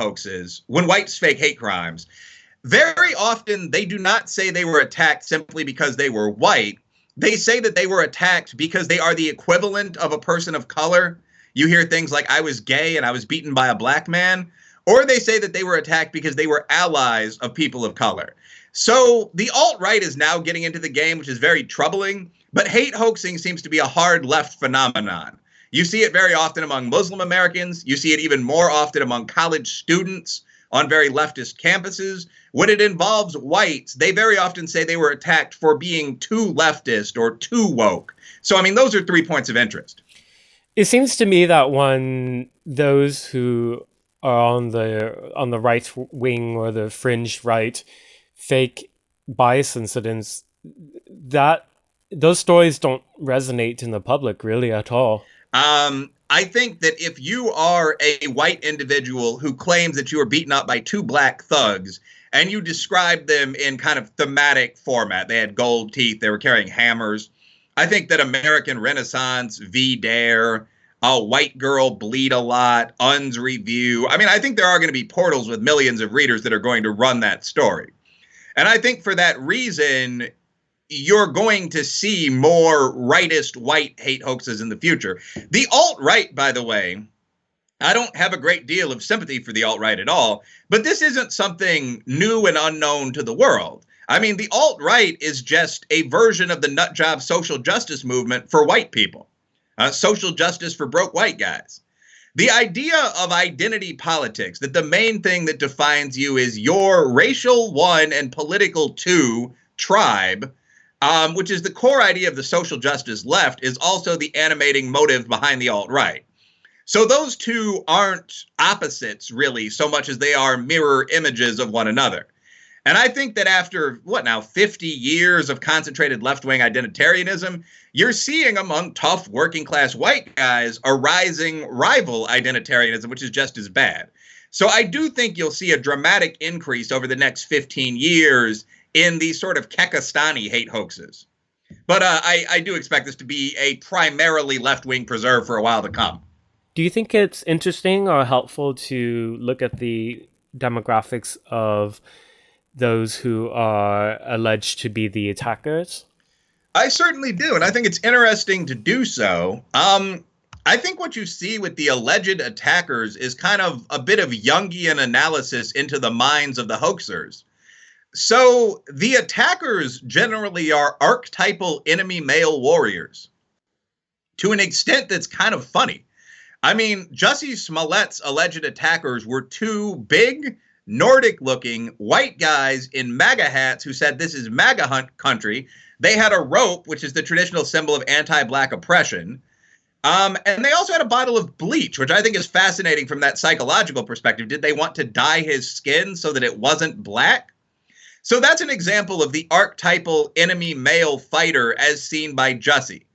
very often they do not say they were attacked simply because they were white. They say that they were attacked because they are the equivalent of a person of color. You hear things like, I was gay and I was beaten by a black man. Or they say that they were attacked because they were allies of people of color. So the alt-right is now getting into the game, which is very troubling. But hate hoaxing seems to be a hard left phenomenon. You see it very often among Muslim Americans. You see it even more often among college students on very leftist campuses. When it involves whites, they very often say they were attacked for being too leftist or too woke. So, I mean, those are 3 points of interest. It seems to me that when those who are on the right wing or the fringe right fake bias incidents, that those stories don't resonate in the public really at all. I think that if you are a white individual who claims that you were beaten up by two black thugs and you describe them in kind of thematic format, they had gold teeth, they were carrying hammers. I think that American Renaissance, V-Dare, White Girl Bleed a Lot, Un's Review. I mean, I think there are going to be portals with millions of readers that are going to run that story. And I think for that reason, you're going to see more rightist white hate hoaxes in the future. The alt-right, by the way, I don't have a great deal of sympathy for the alt-right at all, but this isn't something new and unknown to the world. I mean, the alt-right is just a version of the nutjob social justice movement for white people, social justice for broke white guys. The idea of identity politics, that the main thing that defines you is your racial one and political two tribe, which is the core idea of the social justice left, is also the animating motive behind the alt-right. So those two aren't opposites, really, so much as they are mirror images of one another. And I think that after, 50 years of concentrated left-wing identitarianism, you're seeing among tough working-class white guys a rising rival identitarianism, which is just as bad. So I do think you'll see a dramatic increase over the next 15 years in these sort of Kekistani hate hoaxes. But I do expect this to be a primarily left-wing preserve for a while to come. Do you think it's interesting or helpful to look at the demographics of those who are alleged to be the attackers? I certainly do, and I think it's interesting to do so. I think what you see with the alleged attackers is kind of a bit of Jungian analysis into the minds of the hoaxers. So the attackers generally are archetypal enemy male warriors to an extent that's kind of funny. I mean, Jussie Smollett's alleged attackers were two big, Nordic-looking white guys in MAGA hats who said this is MAGA hunt country. They had a rope, which is the traditional symbol of anti-black oppression. And they also had a bottle of bleach, which I think is fascinating from that psychological perspective. Did they want to dye his skin so that it wasn't black? So that's an example of the archetypal enemy male fighter as seen by Jussie.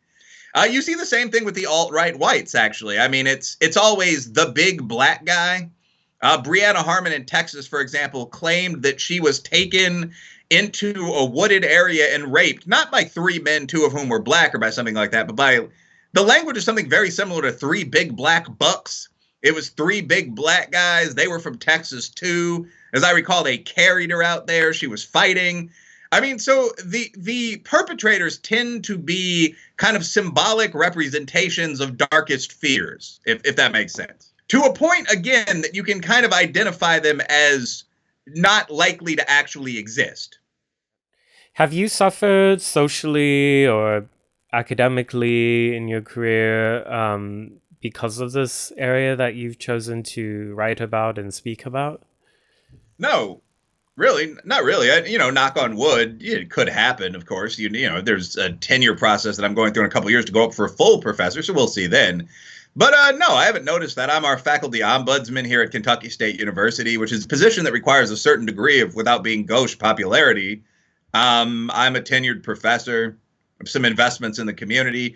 You see the same thing with the alt-right whites, actually. I mean, it's always the big black guy. Breonna Harmon in Texas, for example, claimed that she was taken into a wooded area and raped, not by three men, two of whom were black or by something like that, but by the language of something very similar to three big black bucks. It was three big black guys. They were from Texas, too. As I recall, they carried her out there. She was fighting. I mean, so the perpetrators tend to be kind of symbolic representations of darkest fears, if that makes sense. To a point, again, that you can kind of identify them as not likely to actually exist. Have you suffered socially or academically in your career because of this area that you've chosen to write about and speak about? No, really, not really. Knock on wood, it could happen, of course. There's a tenure process that I'm going through in a couple of years to go up for a full professor, so we'll see then. But no, I haven't noticed that. I'm our faculty ombudsman here at Kentucky State University, which is a position that requires a certain degree of, without being gauche, popularity. I'm a tenured professor, some investments in the community.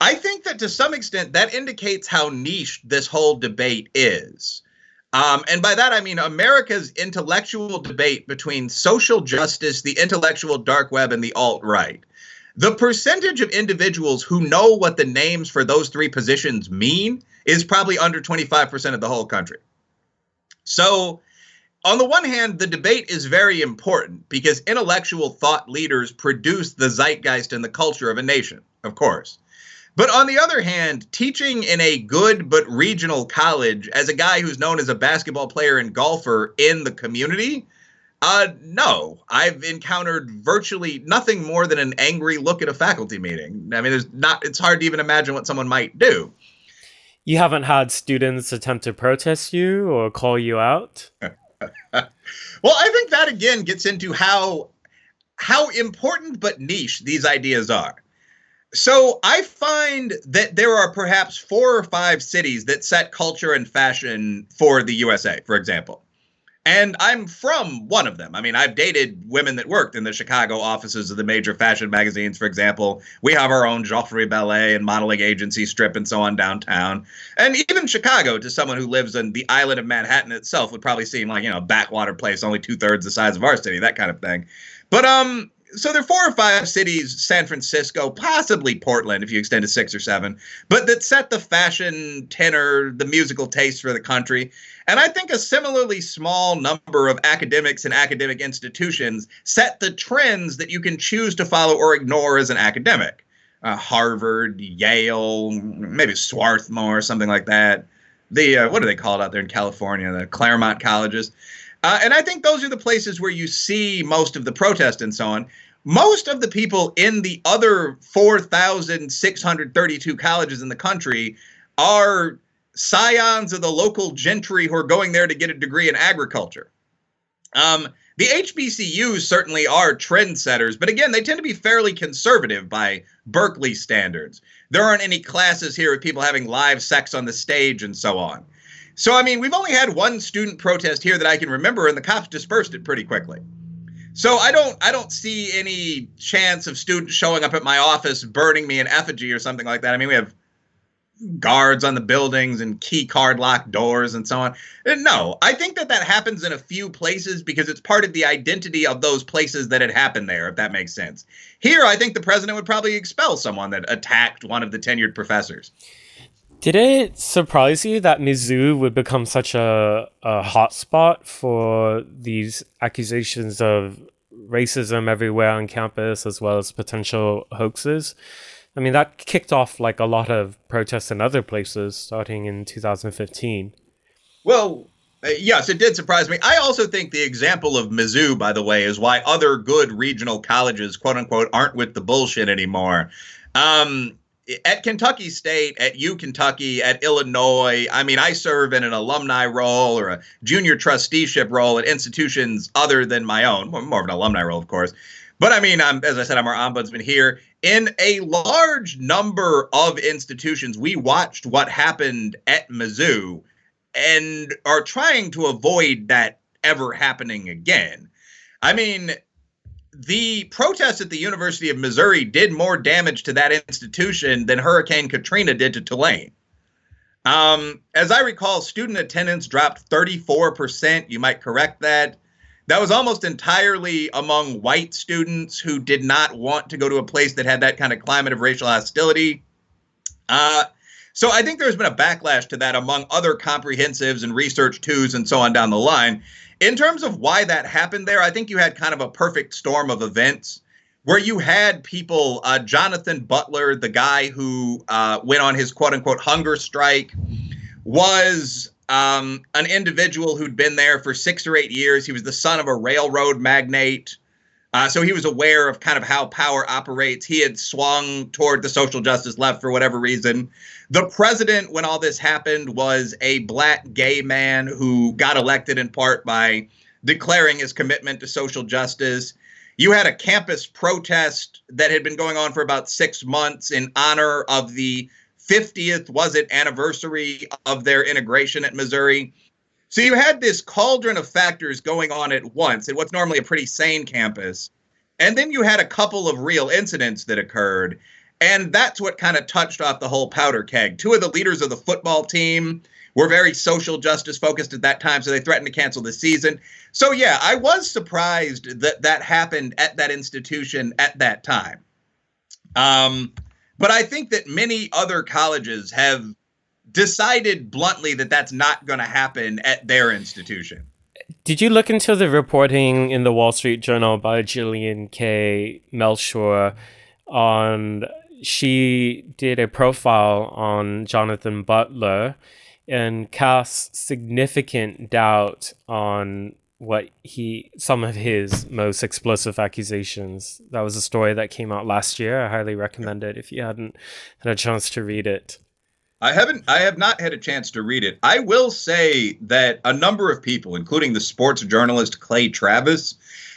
I think that to some extent that indicates how niche this whole debate is. And by that, I mean America's intellectual debate between social justice, the intellectual dark web, and the alt-right. The percentage of individuals who know what the names for those three positions mean is probably under 25% of the whole country. So on the one hand, the debate is very important because intellectual thought leaders produce the zeitgeist and the culture of a nation, of course. But on the other hand, teaching in a good but regional college as a guy who's known as a basketball player and golfer in the community, no, I've encountered virtually nothing more than an angry look at a faculty meeting. I mean, it's hard to even imagine what someone might do. You haven't had students attempt to protest you or call you out? Well, I think that again gets into how important but niche these ideas are. So I find that there are perhaps 4 or 5 cities that set culture and fashion for the USA, for example. And I'm from one of them. I mean, I've dated women that worked in the Chicago offices of the major fashion magazines, for example. We have our own Joffrey Ballet and modeling agency strip and so on downtown. And even Chicago, to someone who lives on the island of Manhattan itself, would probably seem like, a backwater place, only 2/3 the size of our city, that kind of thing. But so there are 4 or 5 cities, San Francisco, possibly Portland, if you extend to 6 or 7, but that set the fashion tenor, the musical taste for the country. And I think a similarly small number of academics and academic institutions set the trends that you can choose to follow or ignore as an academic. Harvard, Yale, maybe Swarthmore, something like that. What do they call it out there in California? The Claremont colleges. And I think those are the places where you see most of the protest and so on. Most of the people in the other 4,632 colleges in the country are scions of the local gentry who are going there to get a degree in agriculture. The HBCUs certainly are trendsetters, but again, they tend to be fairly conservative by Berkeley standards. There aren't any classes here with people having live sex on the stage and so on. So, I mean, we've only had one student protest here that I can remember, and the cops dispersed it pretty quickly. So I don't see any chance of students showing up at my office burning me in effigy or something like that. I mean, we have guards on the buildings and key card locked doors and so on. No, I think that happens in a few places because it's part of the identity of those places that it happened there, if that makes sense. Here, I think the president would probably expel someone that attacked one of the tenured professors. Did it surprise you that Mizzou would become such a hotspot for these accusations of racism everywhere on campus, as well as potential hoaxes? I mean, that kicked off like a lot of protests in other places starting in 2015. Well, yes, it did surprise me. I also think the example of Mizzou, by the way, is why other good regional colleges, quote unquote, aren't with the bullshit anymore. Um, at Kentucky State, at U Kentucky, at Illinois, I mean, I serve in an alumni role or a junior trusteeship role at institutions other than my own, more of an alumni role, of course. But I mean, as I said, I'm our ombudsman here. In a large number of institutions, we watched what happened at Mizzou and are trying to avoid that ever happening again. I mean, the protests at the University of Missouri did more damage to that institution than Hurricane Katrina did to Tulane. As I recall, student attendance dropped 34%. You might correct that. That was almost entirely among white students who did not want to go to a place that had that kind of climate of racial hostility. So I think there's been a backlash to that among other comprehensives and research twos and so on down the line. In terms of why that happened there, I think you had kind of a perfect storm of events where you had people, Jonathan Butler, the guy who went on his quote unquote hunger strike, was an individual who'd been there for 6 or 8 years. He was the son of a railroad magnate. So he was aware of kind of how power operates. He had swung toward the social justice left for whatever reason. The president, when all this happened, was a black gay man who got elected in part by declaring his commitment to social justice. You had a campus protest that had been going on for about 6 months in honor of the 50th, was it, anniversary of their integration at Missouri. So you had this cauldron of factors going on at once in what's normally a pretty sane campus. And then you had a couple of real incidents that occurred. And that's what kind of touched off the whole powder keg. 2 of the leaders of the football team were very social justice focused at that time, so they threatened to cancel the season. So, yeah, I was surprised that that happened at that institution at that time. But I think that many other colleges have decided bluntly that that's not going to happen at their institution. Did you look into the reporting in the Wall Street Journal by Gillian K. Melchior on... She did a profile on Jonathan Butler and cast significant doubt on some of his most explosive accusations. That was a story that came out last year. I highly recommend it if you hadn't had a chance to read it. I have not had a chance to read it. I will say that a number of people, including the sports journalist Clay Travis,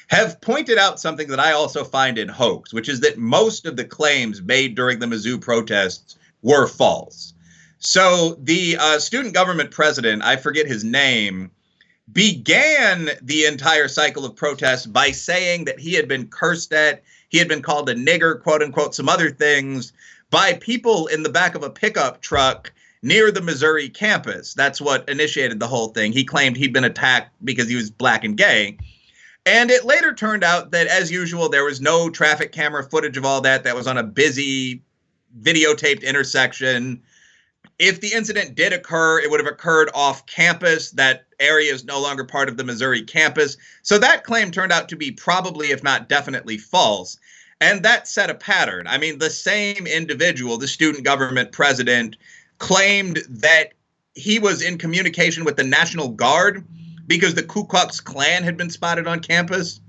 have pointed out something that I also find in hoax, which is that most of the claims made during the Mizzou protests were false. So the student government president, I forget his name, began the entire cycle of protests by saying that he had been cursed at, he had been called a nigger, quote unquote, some other things, by people in the back of a pickup truck near the Missouri campus. That's what initiated the whole thing. He claimed he'd been attacked because he was black and gay. And it later turned out that, as usual, there was no traffic camera footage of all that. That was on a busy videotaped intersection. If the incident did occur, it would have occurred off campus. That area is no longer part of the Missouri campus. So that claim turned out to be probably, if not definitely, false. And that set a pattern. I mean, the same individual, the student government president, claimed that he was in communication with the National Guard because the Ku Klux Klan had been spotted on campus.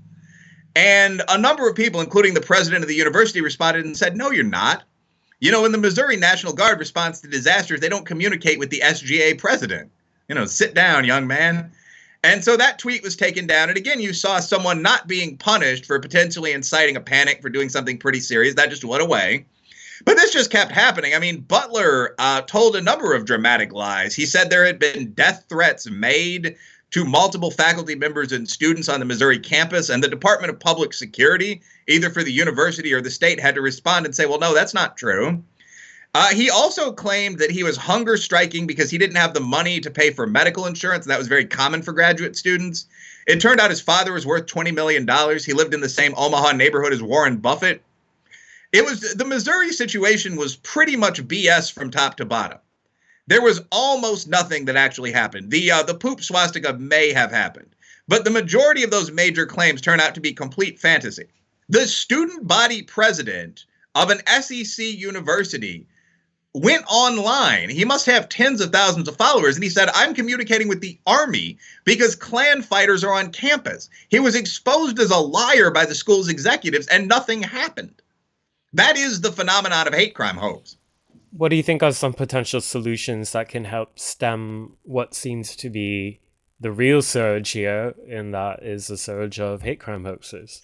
And a number of people, including the president of the university, responded and said, no, you're not. You know, when the Missouri National Guard responds to disasters, they don't communicate with the SGA president. You know, sit down, young man. And so that tweet was taken down. And again, you saw someone not being punished for potentially inciting a panic for doing something pretty serious. That just went away. But this just kept happening. I mean, Butler told a number of dramatic lies. He said there had been death threats made to multiple faculty members and students on the Missouri campus, and the Department of Public Security, either for the university or the state, had to respond and say, well, no, that's not true. He also claimed that he was hunger striking because he didn't have the money to pay for medical insurance. That was very common for graduate students. It turned out his father was worth $20 million. He lived in the same Omaha neighborhood as Warren Buffett. The Missouri situation was pretty much BS from top to bottom. There was almost nothing that actually happened. The poop swastika may have happened, but the majority of those major claims turn out to be complete fantasy. The student body president of an SEC university went online. He must have tens of thousands of followers. And he said, I'm communicating with the army because Klan fighters are on campus. He was exposed as a liar by the school's executives and nothing happened. That is the phenomenon of hate crime hoax. What do you think are some potential solutions that can help stem what seems to be the real surge here, and that is the surge of hate crime hoaxes?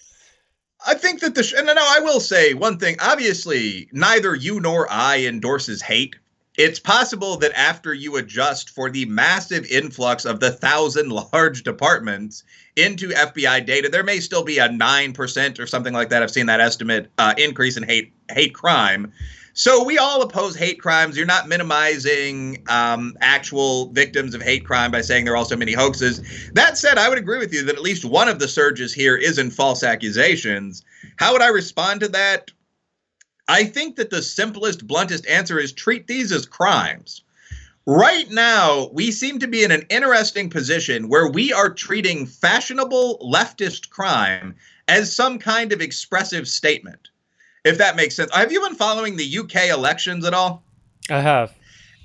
I think that I will say one thing. Obviously, neither you nor I endorses hate. It's possible that after you adjust for the massive influx of the 1,000 large departments into FBI data, there may still be a 9% or something like that. I've seen that estimate increase in hate crime. So we all oppose hate crimes. You're not minimizing actual victims of hate crime by saying there are also many hoaxes. That said, I would agree with you that at least one of the surges here is in false accusations. How would I respond to that? I think that the simplest, bluntest answer is treat these as crimes. Right now, we seem to be in an interesting position where we are treating fashionable leftist crime as some kind of expressive statement, if that makes sense. Have you been following the UK elections at all? I have.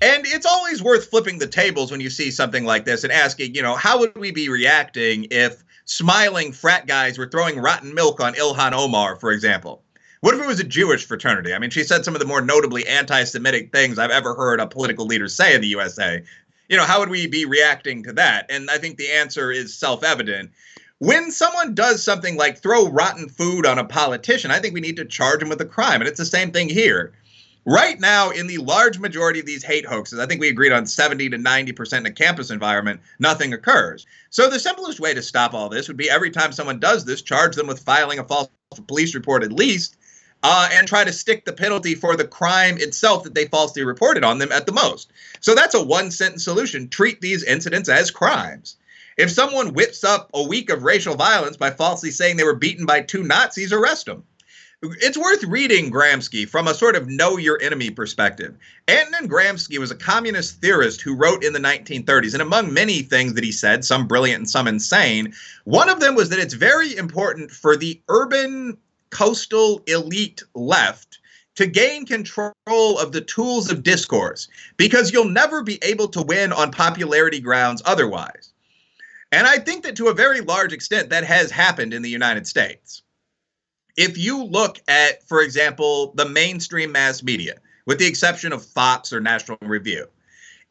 And it's always worth flipping the tables when you see something like this and asking, how would we be reacting if smiling frat guys were throwing rotten milk on Ilhan Omar, for example? What if it was a Jewish fraternity? I mean, she said some of the more notably anti-Semitic things I've ever heard a political leader say in the USA. How would we be reacting to that? And I think the answer is self-evident. When someone does something like throw rotten food on a politician, I think we need to charge him with a crime. And it's the same thing here. Right now, in the large majority of these hate hoaxes, I think we agreed on 70 to 90% in a campus environment, nothing occurs. So the simplest way to stop all this would be every time someone does this, charge them with filing a false police report at least, and try to stick the penalty for the crime itself that they falsely reported on them at the most. So that's a one-sentence solution. Treat these incidents as crimes. If someone whips up a week of racial violence by falsely saying they were beaten by 2 Nazis, arrest them. It's worth reading Gramsci from a sort of know your enemy perspective. Antonin Gramsci was a communist theorist who wrote in the 1930s, and among many things that he said, some brilliant and some insane, one of them was that it's very important for the urban coastal elite left to gain control of the tools of discourse, because you'll never be able to win on popularity grounds otherwise. And I think that to a very large extent that has happened in the United States. If you look at, for example, the mainstream mass media, with the exception of Fox or National Review,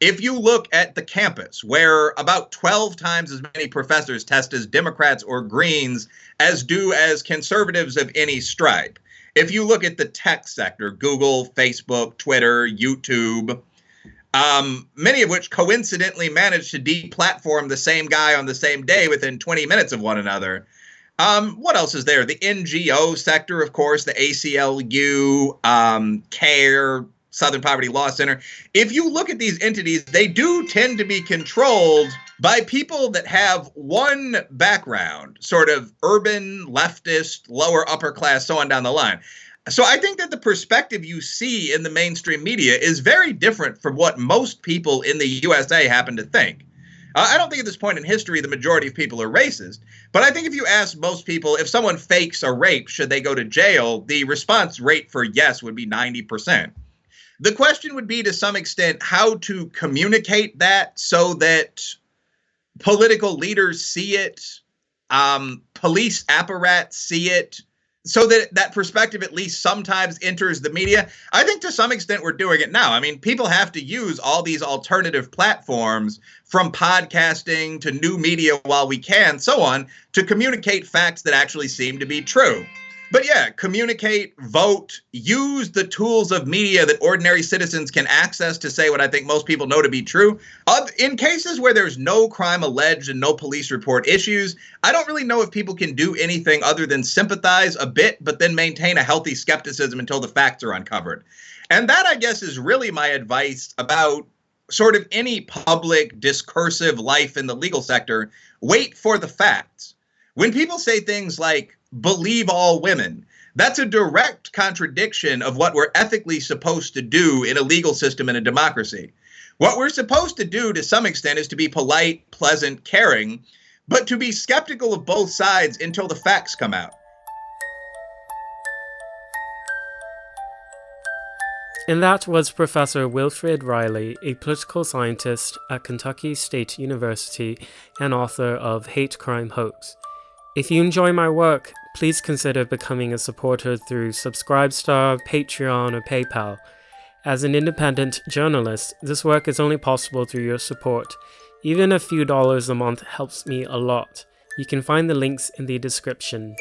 if you look at the campus, where about 12 times as many professors test as Democrats or Greens as do as conservatives of any stripe, if you look at the tech sector, Google, Facebook, Twitter, YouTube, many of which coincidentally managed to deplatform the same guy on the same day within 20 minutes of one another. What else is there? The NGO sector, of course, the ACLU, CARE, Southern Poverty Law Center. If you look at these entities, they do tend to be controlled by people that have one background, sort of urban, leftist, lower upper class, so on down the line. So I think that the perspective you see in the mainstream media is very different from what most people in the USA happen to think. I don't think at this point in history the majority of people are racist, but I think if you ask most people if someone fakes a rape, should they go to jail, the response rate for yes would be 90%. The question would be, to some extent, how to communicate that so that political leaders see it, police apparats see it, so that that perspective at least sometimes enters the media. I think to some extent we're doing it now. I mean, people have to use all these alternative platforms, from podcasting to new media while we can, so on, to communicate facts that actually seem to be true. But yeah, communicate, vote, use the tools of media that ordinary citizens can access to say what I think most people know to be true. In cases where there's no crime alleged and no police report issues, I don't really know if people can do anything other than sympathize a bit, but then maintain a healthy skepticism until the facts are uncovered. And that, I guess, is really my advice about sort of any public discursive life in the legal sector. Wait for the facts. When people say things like, believe all women, that's a direct contradiction of what we're ethically supposed to do in a legal system in a democracy. What we're supposed to do to some extent is to be polite, pleasant, caring, but to be skeptical of both sides until the facts come out. And that was Professor Wilfred Reilly, a political scientist at Kentucky State University and author of Hate Crime Hoax. If you enjoy my work, please consider becoming a supporter through Subscribestar, Patreon, or PayPal. As an independent journalist, this work is only possible through your support. Even a few dollars a month helps me a lot. You can find the links in the description.